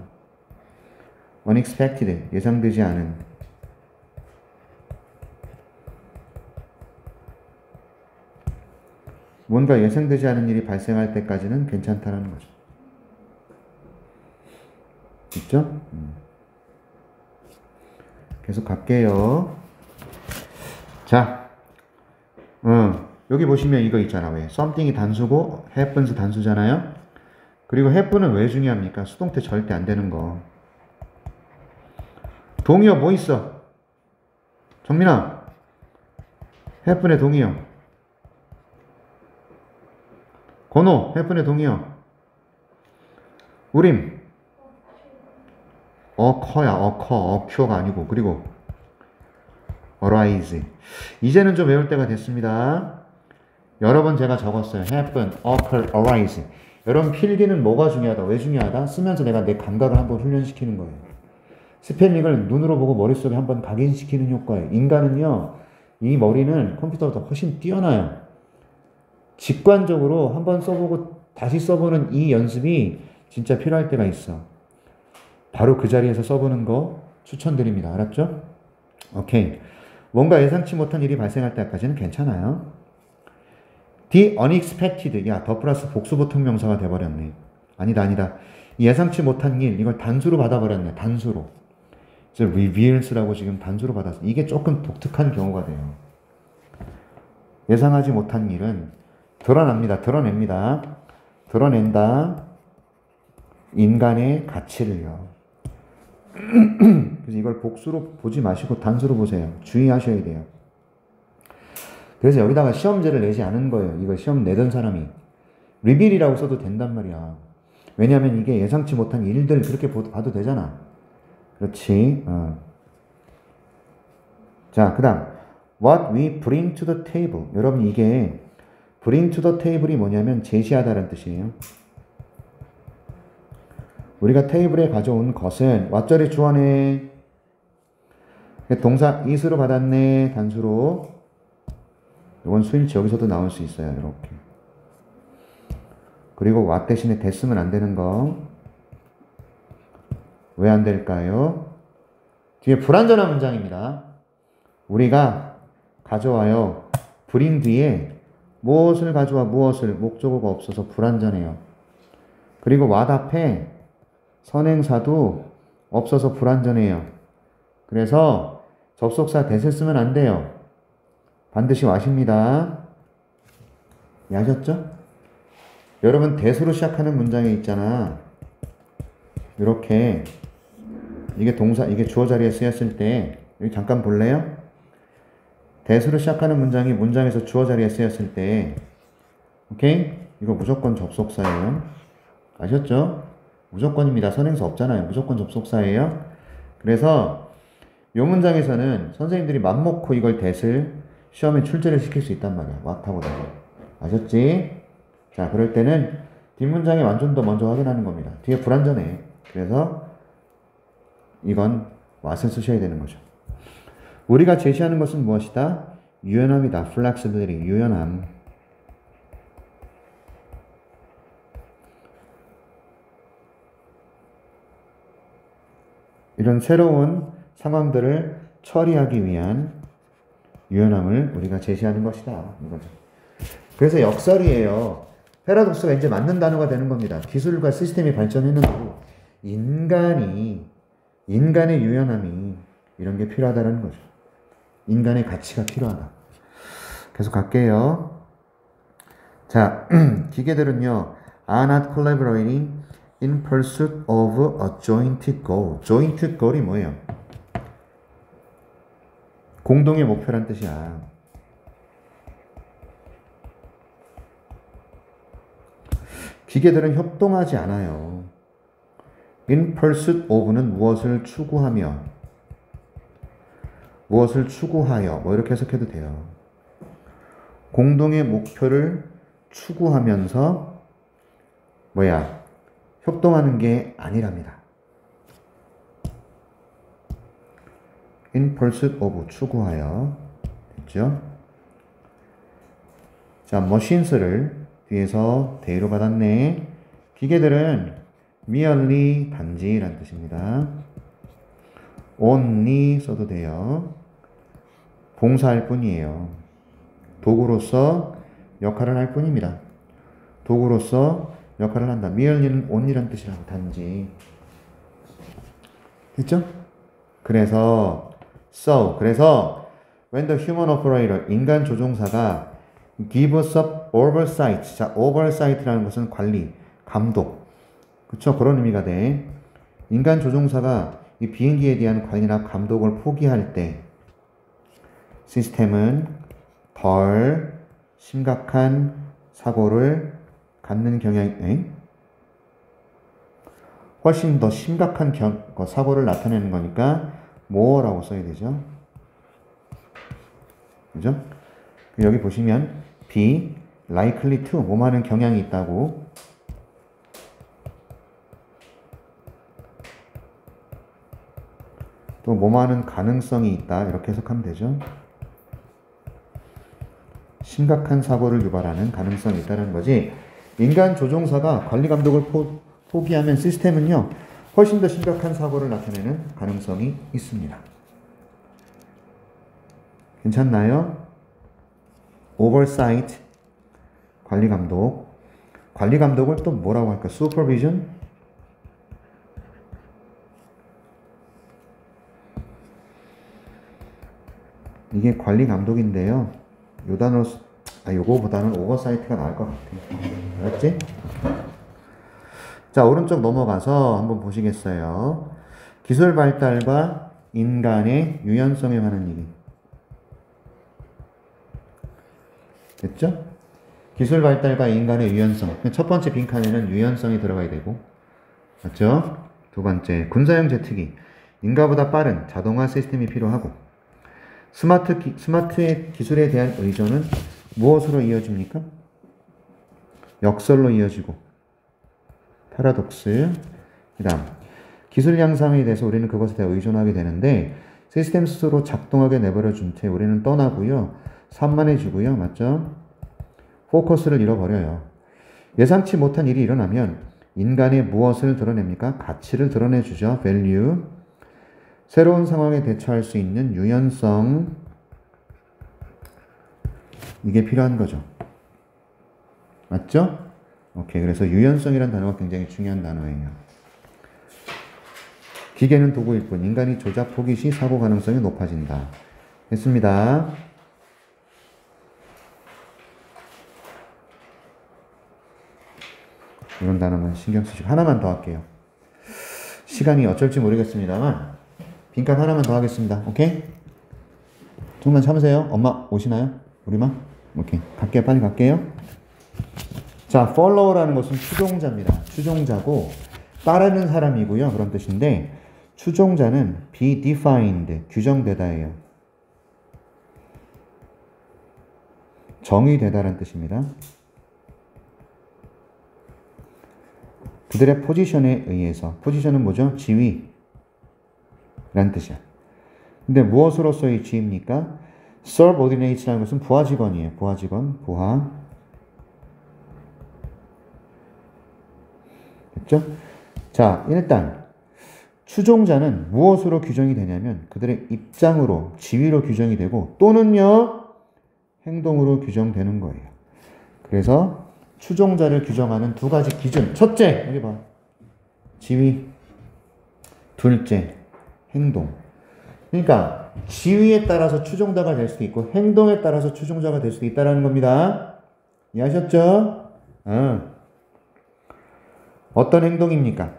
unexpected, 예상되지 않은. 뭔가 예상되지 않은 일이 발생할 때까지는 괜찮다라는 거죠. 있죠? 계속 갈게요. 자, 여기 보시면 이거 있잖아. 왜? something이 단수고 happens 단수잖아요. 그리고 happen은 왜 중요합니까? 수동태 절대 안 되는 거. 동의어 뭐 있어? 정민아, happen의 동의어. 건호, happen의 동의어. 우림, occur야, occur가 아니고. 그리고 arise. 이제는 좀 외울 때가 됐습니다. 여러 번 제가 적었어요. happen, occur, arise. 여러분 필기는 뭐가 중요하다? 왜 중요하다? 쓰면서 내가 내 감각을 한번 훈련시키는 거예요. 스펠링을 눈으로 보고 머릿속에 한번 각인시키는 효과예요. 인간은요, 이 머리는 컴퓨터보다 훨씬 뛰어나요. 직관적으로 한번 써보고 다시 써보는 이 연습이 진짜 필요할 때가 있어. 바로 그 자리에서 써보는 거 추천드립니다. 알았죠? 오케이. 뭔가 예상치 못한 일이 발생할 때까지는 괜찮아요. The unexpected. 야, 더 플러스 복수보통 명사가 돼버렸네. 아니다. 예상치 못한 일, 이걸 단수로 받아버렸네. 단수로. 그래서 reveals라고 지금 단수로 받았어. 이게 조금 독특한 경우가 돼요. 예상하지 못한 일은 드러납니다. 드러낸다. 인간의 가치를요. 그래서 이걸 복수로 보지 마시고 단수로 보세요. 주의하셔야 돼요. 그래서 여기다가 시험제를 내지 않은 거예요. 이거 시험 내던 사람이. 리빌이라고 써도 된단 말이야. 왜냐하면 이게 예상치 못한 일들 그렇게 봐도 되잖아. 그렇지. 자, 그 다음 What we bring to the table. 여러분 이게 bring to the table이 뭐냐면 제시하다라는 뜻이에요. 우리가 테이블에 가져온 것은 왓절의 주어네. 동사 is로 받았네. 단수로. 이건 수일치 여기서도 나올 수 있어요. 이렇게. 그리고 what 대신에 됐으면 안 되는 거. 왜 안 될까요? 뒤에 불완전한 문장입니다. 우리가 가져와요. bring 뒤에 무엇을 가져와 무엇을 목적어가 없어서 불완전해요. 그리고 what 앞에 선행사도 없어서 불완전해요. 그래서 접속사 that을 쓰면 안 돼요. 반드시 what입니다. 아셨죠? 여러분 that으로 시작하는 문장에 있잖아. 이렇게 이게 동사, 이게 주어 자리에 쓰였을 때 여기 잠깐 볼래요? that으로 시작하는 문장이 문장에서 주어 자리에 쓰였을 때 오케이? 이거 무조건 접속사예요. 아셨죠? 무조건입니다. 선행사 없잖아요. 무조건 접속사예요. 그래서 이 문장에서는 선생님들이 맘먹고 이걸 that을 시험에 출제를 시킬 수 있단 말이야. what하고 that을. 아셨지? 자, 그럴 때는 뒷문장의 완전도 먼저 확인하는 겁니다. 뒤에 불완전해. 그래서 이건 what을 쓰셔야 되는 거죠. 우리가 제시하는 것은 무엇이다? 유연함이다. flexibility, 유연함. 이런 새로운 상황들을 처리하기 위한 유연함을 우리가 제시하는 것이다. 이거죠. 그래서 역설이에요. 패러독스가 이제 맞는 단어가 되는 겁니다. 기술과 시스템이 발전했는데도 인간의 유연함이 이런 게 필요하다는 거죠. 인간의 가치가 필요하다. 계속 갈게요. 자, 기계들은요, are not collaborating in pursuit of a joint goal. joint goal이 뭐예요? 공동의 목표란 뜻이야. 기계들은 협동하지 않아요. in pursuit of는 무엇을 추구하며, 무엇을 추구하여, 뭐 이렇게 해석해도 돼요. 공동의 목표를 추구하면서 협동하는 게 아니랍니다. in pursuit of 추구하여 됐죠? 자, machines를 뒤에서 대로 받았네. 기계들은 merely 단지란 뜻입니다. only 써도 돼요. 봉사할 뿐이에요. 도구로서 역할을 할 뿐입니다. 도구로서 역할을 한다. merely는 only란 뜻이라고 단지. 됐죠? 그래서 when the human operator 인간 조종사가 gives up oversight. 자, oversight라는 것은 관리, 감독. 그쵸? 그런 의미가 돼. 인간 조종사가 이 비행기에 대한 관리나 감독을 포기할 때 시스템은 덜 심각한 사고를 갖는 경향이 훨씬 더 심각한 사고를 나타내는 거니까 more라고 써야 되죠. 그죠? 여기 보시면 be likely to 뭐하는 경향이 있다고 또 뭐하는 가능성이 있다 이렇게 해석하면 되죠. 심각한 사고를 유발하는 가능성이 있다는 거지. 인간 조종사가 관리 감독을 포기하면 시스템은요 훨씬 더 심각한 사고를 나타내는 가능성이 있습니다. 괜찮나요? oversight 관리 감독. 관리 감독을 또 뭐라고 할까? supervision. 이게 관리 감독인데요. 요 단어 요거보다는 oversight가 나을 것 같아요. 알았지? 자, 오른쪽 넘어가서 한번 보시겠어요? 기술 발달과 인간의 유연성에 관한 얘기. 됐죠? 기술 발달과 인간의 유연성. 첫 번째 빈칸에는 유연성이 들어가야 되고, 맞죠? 두 번째, 군사용 제트기. 인간보다 빠른 자동화 시스템이 필요하고, 스마트의 기술에 대한 의존은 무엇으로 이어집니까? 역설로 이어지고, 파라독스. 그 다음, 기술 향상에 대해서 우리는 그것에 대해 의존하게 되는데, 시스템 스스로 작동하게 내버려 준 채 우리는 떠나고요. 산만해지고요. 맞죠? 포커스를 잃어버려요. 예상치 못한 일이 일어나면 인간의 무엇을 드러냅니까? 가치를 드러내주죠. value. 새로운 상황에 대처할 수 있는 유연성. 이게 필요한 거죠. 맞죠? 오케이. 그래서 유연성이라는 단어가 굉장히 중요한 단어예요. 기계는 도구일 뿐 인간이 조작 포기 시 사고 가능성이 높아진다. 됐습니다. 이런 단어만 신경 쓰시고 하나만 더 할게요. 시간이 어쩔지 모르겠습니다만 빈칸 하나만 더 하겠습니다. 오케이? 조금만 참으세요. 엄마 오시나요? 우리마? 오케이. 갈게요. 빨리 갈게요. 자, follow라는 것은 추종자입니다. 추종자고 따르는 사람이고요. 그런 뜻인데 추종자는 be defined, 규정되다예요. 정의되다라는 뜻입니다. 그들의 포지션에 의해서. 포지션은 뭐죠? 지위 라는 뜻이야. 근데 무엇으로서의 지위입니까? subordinate라는 것은 부하 직원이에요. 부하 직원, 부하. 됐죠? 자, 일단 추종자는 무엇으로 규정이 되냐면 그들의 입장으로, 지위로 규정이 되고 또는요 행동으로 규정되는 거예요. 그래서 추종자를 규정하는 두 가지 기준. 첫째, 여기 봐. 지위. 둘째, 행동. 그러니까 지위에 따라서 추종자가 될 수도 있고 행동에 따라서 추종자가 될 수도 있다는 겁니다. 이해하셨죠? 어떤 행동입니까?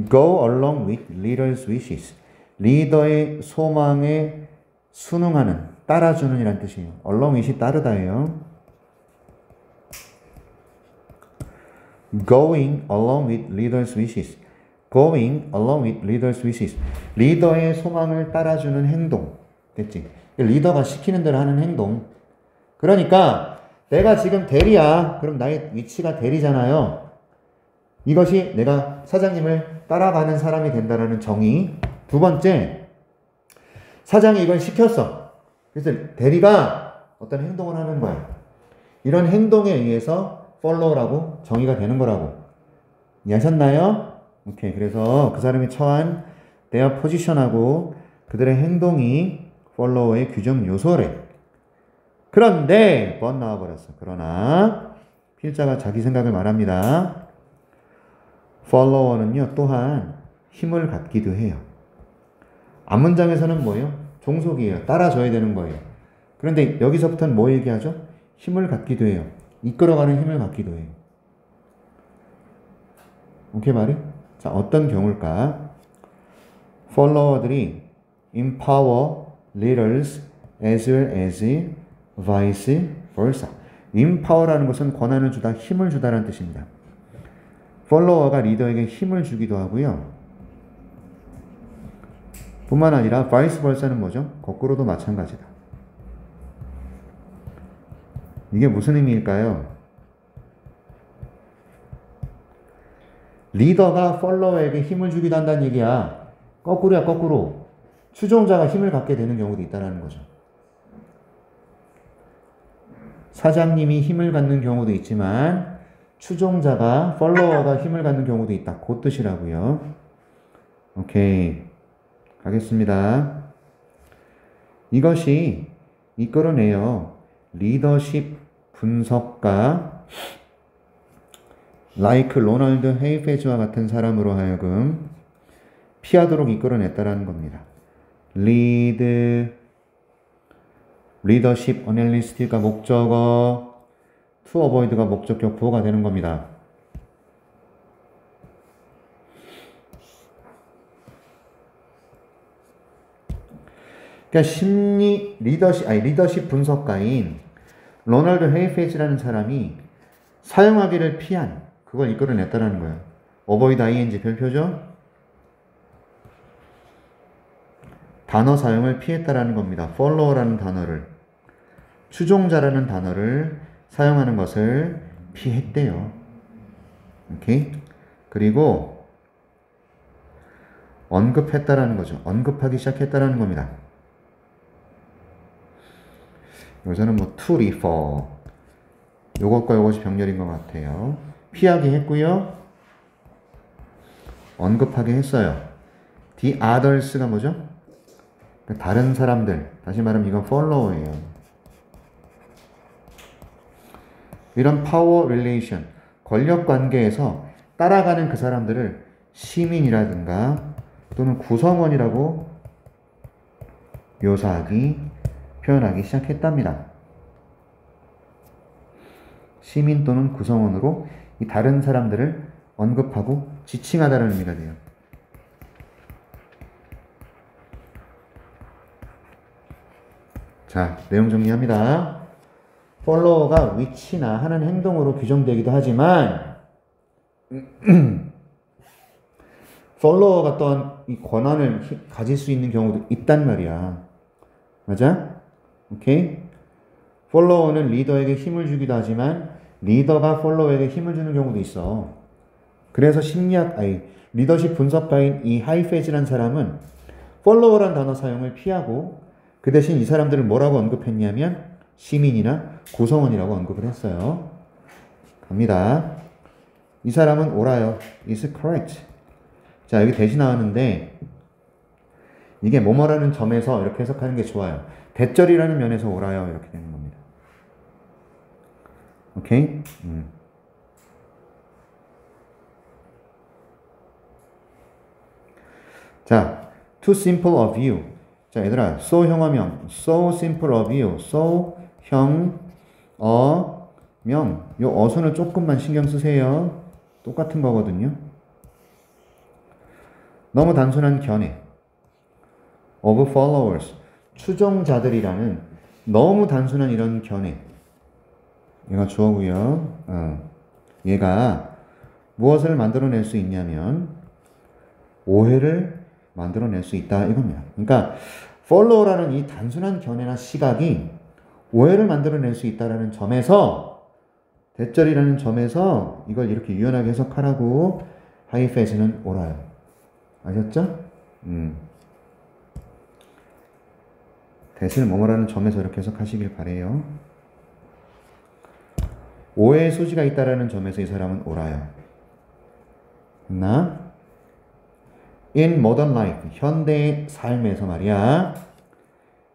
Go along with leader's wishes. 리더의 소망에 순응하는, 따라주는 이란 뜻이에요. along with이 따르다예요. Going along with leader's wishes. Going along with leader's wishes. 리더의 소망을 따라주는 행동. 됐지? 리더가 시키는 대로 하는 행동. 그러니까 내가 지금 대리야. 그럼 나의 위치가 대리잖아요. 이것이 내가 사장님을 따라가는 사람이 된다는 정의. 두 번째, 사장이 이걸 시켰어. 그래서 대리가 어떤 행동을 하는 거야. 이런 행동에 의해서 follow라고 정의가 되는 거라고. 이해하셨나요? 오케이. 그래서 그 사람이 처한 their position하고 그들의 행동이 follow의 규정 요소래. 그런데 but 나와버렸어. 그러나 필자가 자기 생각을 말합니다. follower는요 또한 힘을 갖기도 해요. 앞문장에서는 뭐예요? 종속이에요. 따라줘야 되는 거예요. 그런데 여기서부터는 뭐 얘기하죠? 힘을 갖기도 해요. 이끌어가는 힘을 갖기도 해요. 오케이 말이? 자, 어떤 경우일까? follower들이 empower leaders as well as vice versa. empower라는 것은 권한을 주다, 힘을 주다라는 뜻입니다. follower가 리더에게 힘을 주기도 하고요. 뿐만 아니라 vice versa는 뭐죠? 거꾸로도 마찬가지다. 이게 무슨 의미일까요? 리더가 팔로워에게 힘을 주기도 한다는 얘기야. 거꾸로야, 거꾸로. 추종자가 힘을 갖게 되는 경우도 있다는 거죠. 사장님이 힘을 갖는 경우도 있지만 추종자가, 팔로워가 힘을 갖는 경우도 있다. 그 뜻이라고요. 오케이. 가겠습니다. 이것이 이끌어내요. 리더십 분석가 like 로널드 헤이페즈와 같은 사람으로 하여금 피하도록 이끌어냈다라는 겁니다. 리더십 어널리스트가 목적어, to avoid가 목적격 보호가 되는 겁니다. 그러니까 리더십 분석가인 로널드 헤이페즈라는 사람이 사용하기를 피한 그걸 이끌어냈다라는 거예요. avoid ing 별표죠? 단어 사용을 피했다라는 겁니다. follow라는 단어를, 추종자라는 단어를 사용하는 것을 피했대요. 오케이? 그리고 언급했다라는 거죠. 언급하기 시작했다라는 겁니다. 여기서는 뭐 to refer 요것과 요것이 병렬인 것 같아요. 피하게 했고요. 언급하게 했어요. the others가 뭐죠? 다른 사람들. 다시 말하면 이건 follower예요. 이런 power relation, 권력 관계에서 따라가는 그 사람들을 시민이라든가 또는 구성원이라고 표현하기 시작했답니다. 시민 또는 구성원으로 이 다른 사람들을 언급하고 지칭하다는 의미가 돼요. 자, 내용 정리합니다. 팔로워가 위치나 하는 행동으로 규정되기도 하지만 팔로워가 또한 이 권한을 가질 수 있는 경우도 있단 말이야. 맞아? 오케이? 팔로워는 리더에게 힘을 주기도 하지만 리더가 팔로워에게 힘을 주는 경우도 있어. 그래서 리더십 분석가인 이 하이페즈라는 사람은 팔로워란 단어 사용을 피하고 그 대신 이 사람들을 뭐라고 언급했냐면 시민이나 구성원이라고 언급을 했어요. 갑니다. 이 사람은 옳아요. is correct. 자, 여기 대시 나왔는데 이게 뭐뭐라는 점에서 이렇게 해석하는 게 좋아요. 대절이라는 면에서 옳아요. 이렇게 되는 겁니다. 오케이? 자, too simple of you. 자, 얘들아, so 형어명, so simple of you, so 형, 명. 요 어순을 조금만 신경 쓰세요. 똑같은 거거든요. 너무 단순한 견해. of followers. 추종자들이라는 너무 단순한 이런 견해. 얘가 주어고요. 얘가 무엇을 만들어낼 수 있냐면 오해를 만들어낼 수 있다 이겁니다. 그러니까 follow라는 이 단순한 견해나 시각이 오해를 만들어낼 수 있다라는 점에서 대절이라는 점에서 이걸 이렇게 유연하게 해석하라고 하이패스는 옳아요. 아셨죠? 대신을 뭐뭐라는 점에서 이렇게 해석하시길 바래요. 오해의 소지가 있다라는 점에서 이 사람은 옳아요. 했나? In modern life, 현대의 삶에서 말이야.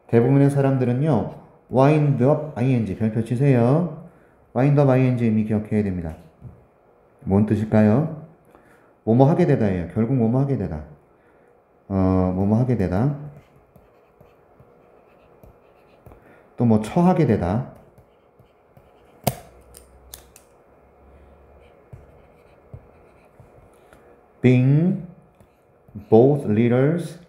대부분의 사람들은요, wind up ing, 별표 치세요. wind up ing 의미 기억해야 됩니다. 뭔 뜻일까요? 뭐뭐 하게 되다예요. 결국 뭐뭐 하게 되다. 뭐뭐 하게 되다. 또 뭐 처하게 되다. being both leaders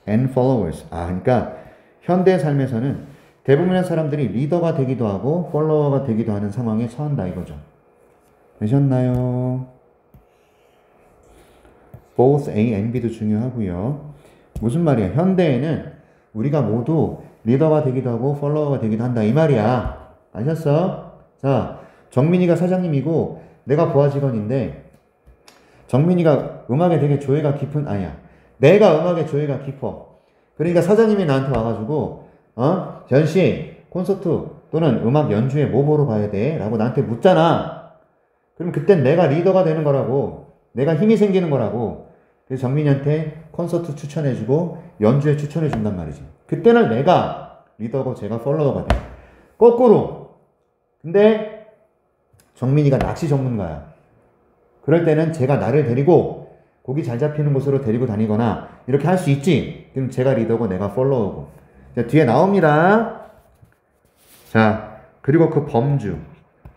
and followers. 그러니까 현대 삶에서는 대부분의 사람들이 리더가 되기도 하고 팔로워가 되기도 하는 상황에 처한다 이거죠. 되셨나요? both A and B도 중요하고요. 무슨 말이야? 현대에는 우리가 모두 리더가 되기도 하고 팔로워가 되기도 한다 이 말이야. 아셨어? 자, 정민이가 사장님이고 내가 부하 직원인데 정민이가 음악에 되게 조예가 깊은 아니야. 내가 음악에 조예가 깊어. 그러니까 사장님이 나한테 와가지고 전씨 콘서트 또는 음악 연주회 뭐 보러 가야 돼? 라고 나한테 묻잖아. 그럼 그땐 내가 리더가 되는 거라고. 내가 힘이 생기는 거라고. 그래서 정민이한테 콘서트 추천해주고 연주회 추천해준단 말이지. 그때는 내가 리더고 제가 팔로워가 돼. 거꾸로. 근데 정민이가 낚시 전문가야. 그럴 때는 제가 나를 데리고 고기 잘 잡히는 곳으로 데리고 다니거나 이렇게 할 수 있지. 그럼 제가 리더고 내가 팔로워고. 자, 뒤에 나옵니다. 자, 그리고 그 범주.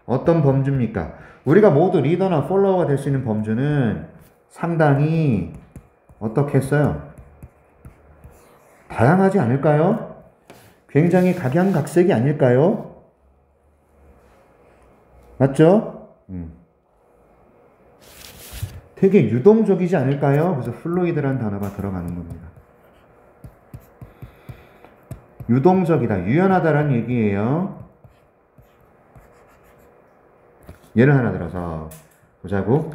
어떤 범주입니까? 우리가 모두 리더나 팔로워가 될 수 있는 범주는 상당히 어떻게 했어요? 다양하지 않을까요? 굉장히 각양각색이 아닐까요? 맞죠? 되게 유동적이지 않을까요? 그래서 플루이드라는 단어가 들어가는 겁니다. 유동적이다, 유연하다라는 얘기예요. 예를 하나 들어서 보자고.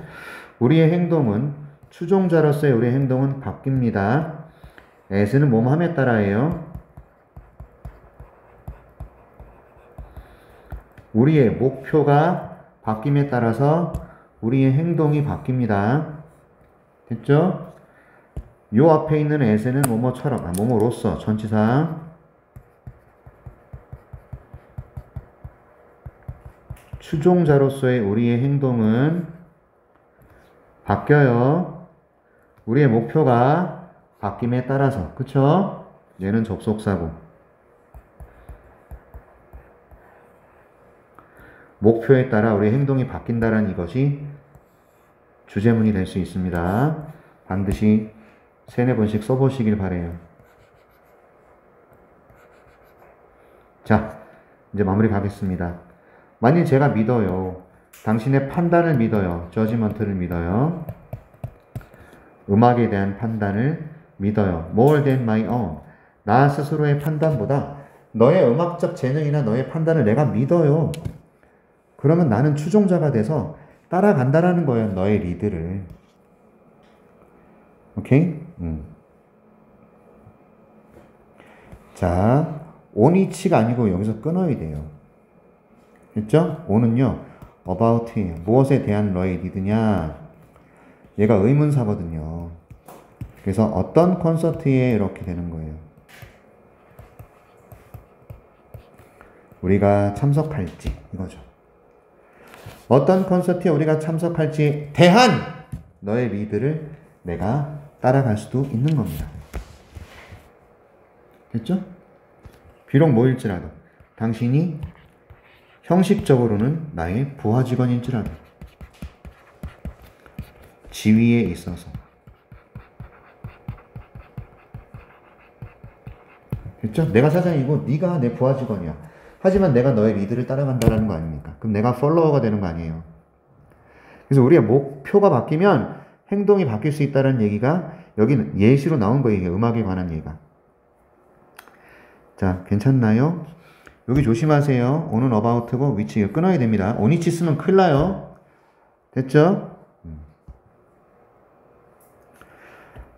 우리의 행동은 추종자로서의 우리의 행동은 바뀝니다. as는 뭐뭐함에 따라예요. 우리의 목표가 바뀜에 따라서 우리의 행동이 바뀝니다. 됐죠? 요 앞에 있는 as는 뭐뭐처럼, 뭐뭐로서 전치사. 추종자로서의 우리의 행동은 바뀌어요. 우리의 목표가 바뀜에 따라서. 그쵸? 얘는 접속사고. 목표에 따라 우리의 행동이 바뀐다는 이것이 주제문이 될 수 있습니다. 반드시 3-4번씩 써보시길 바래요. 자, 이제 마무리 가겠습니다. 만일 제가 믿어요. 당신의 판단을 믿어요. 저지먼트를 믿어요. 음악에 대한 판단을 믿어요. More than my own. 나 스스로의 판단보다 너의 음악적 재능이나 너의 판단을 내가 믿어요. 그러면 나는 추종자가 돼서 따라간다라는 거예요. 너의 리드를. 오케이? 자, on이치가 아니고 여기서 끊어야 돼요. 됐죠? on은요, about이에요. 무엇에 대한 너의 리드냐? 얘가 의문사거든요. 그래서 어떤 콘서트에 이렇게 되는 거예요. 우리가 참석할지, 이거죠. 어떤 콘서트에 우리가 참석할지에 대한 너의 리드를 내가 따라갈 수도 있는 겁니다. 됐죠? 비록 뭐일지라도 당신이 형식적으로는 나의 부하 직원일지라도 지위에 있어서. 됐죠? 내가 사장이고 네가 내 부하 직원이야. 하지만 내가 너의 리드를 따라간다는 거 아닙니까? 그럼 내가 팔로워가 되는 거 아니에요. 그래서 우리의 목표가 바뀌면 행동이 바뀔 수 있다는 얘기가 여기는 예시로 나온 거예요. 음악에 관한 얘기가. 자, 괜찮나요? 여기 조심하세요. on은 about고 which 이거 끊어야 됩니다. on which 쓰면 큰일 나요. 됐죠?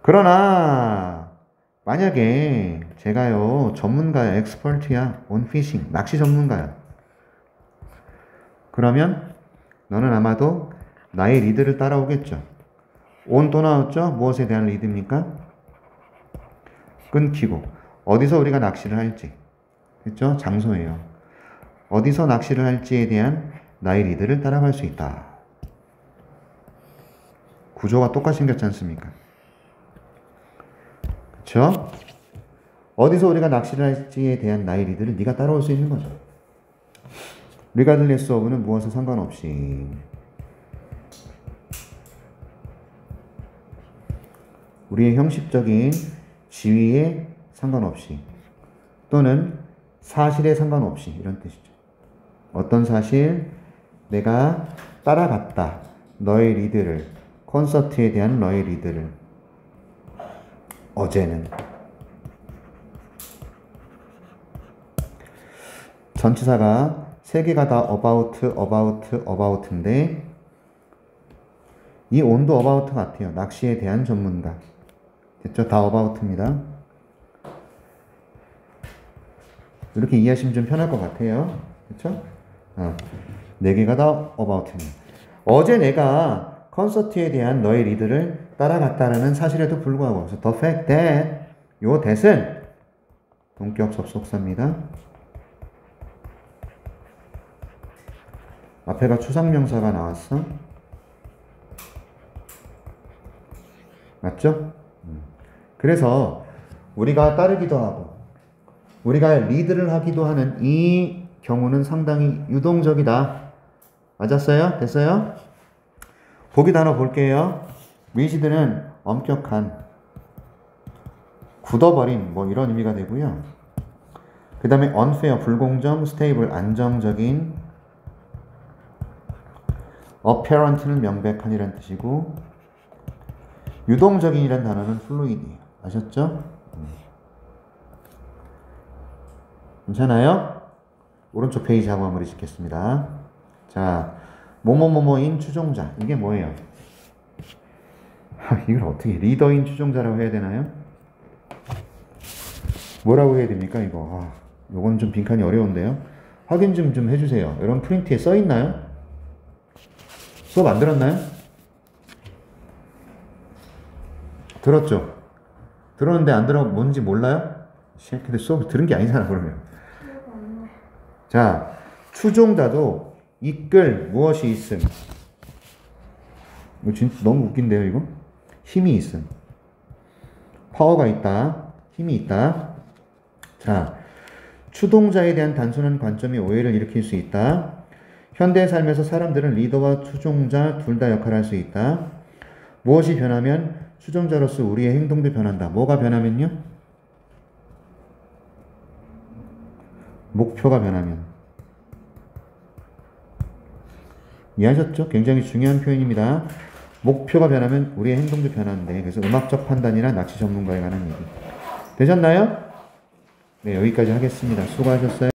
그러나 만약에 제가요 전문가야, 엑스퍼트야, on fishing, 낚시 전문가야. 그러면 너는 아마도 나의 리드를 따라오겠죠. on 또 나왔죠? 무엇에 대한 리드입니까? 끊기고 어디서 우리가 낚시를 할지, 그렇죠? 장소예요. 어디서 낚시를 할지에 대한 나의 리드를 따라갈 수 있다. 구조가 똑같이 생겼지 않습니까? 그렇죠? 어디서 우리가 낚시를 할지에 대한 나의 리드를 네가 따라올 수 있는 거죠. regardless of는 무엇에 상관없이, 우리의 형식적인 지위에 상관없이, 또는 사실에 상관없이, 이런 뜻이죠. 어떤 사실? 내가 따라갔다. 너의 리드를, 콘서트에 대한 너의 리드를. 어제는 전치사가 세 개가 다 about인데 이 on도 about 같아요. 낚시에 대한 전문가. 됐죠? 다 about입니다. 이렇게 이해하시면 좀 편할 것 같아요. 그렇죠? 네 개가 다 about입니다. 어제 내가 콘서트에 대한 너의 리드를 따라갔다라는 사실에도 불구하고, 그래서 the fact that, 요 that은 동격 접속사입니다. 앞에가 추상명사가 나왔어. 맞죠? 그래서 우리가 따르기도 하고 우리가 리드를 하기도 하는 이 경우는 상당히 유동적이다. 맞았어요? 됐어요? 보기 단어 볼게요. rigid는 엄격한, 굳어버린, 뭐 이런 의미가 되고요. 그 다음에 unfair, 불공정, stable, 안정적인, apparent는 명백한이라는 뜻이고, 유동적인이라는 단어는 fluid이에요. 아셨죠? 괜찮아요? 오른쪽 페이지하고 마무리 짓겠습니다. 자, 뭐뭐뭐뭐인 추종자. 이게 뭐예요? 이걸 어떻게 리더인 추종자라고 해야 되나요? 뭐라고 해야 됩니까 이거? 요건 좀 빈칸이 어려운데요. 확인 좀 해주세요. 여러분 프린트에 써있나요? 수업 안 들었나요? 들었죠? 들었는데 안 들어 뭔지 몰라요? 근데 수업 들은 게 아니잖아 그러면. 자, 추종자도 이끌 무엇이 있음. 이거 진짜 너무 웃긴데요 이거? 힘이 있음. 파워가 있다. 힘이 있다. 자, 추동자에 대한 단순한 관점이 오해를 일으킬 수 있다. 현대 삶에서 사람들은 리더와 추종자 둘 다 역할을 할 수 있다. 무엇이 변하면 추종자로서 우리의 행동도 변한다. 뭐가 변하면요? 목표가 변하면. 이해하셨죠? 굉장히 중요한 표현입니다. 목표가 변하면 우리의 행동도 변하는데, 그래서 음악적 판단이나 낚시 전문가에 관한 얘기. 되셨나요? 네, 여기까지 하겠습니다. 수고하셨어요.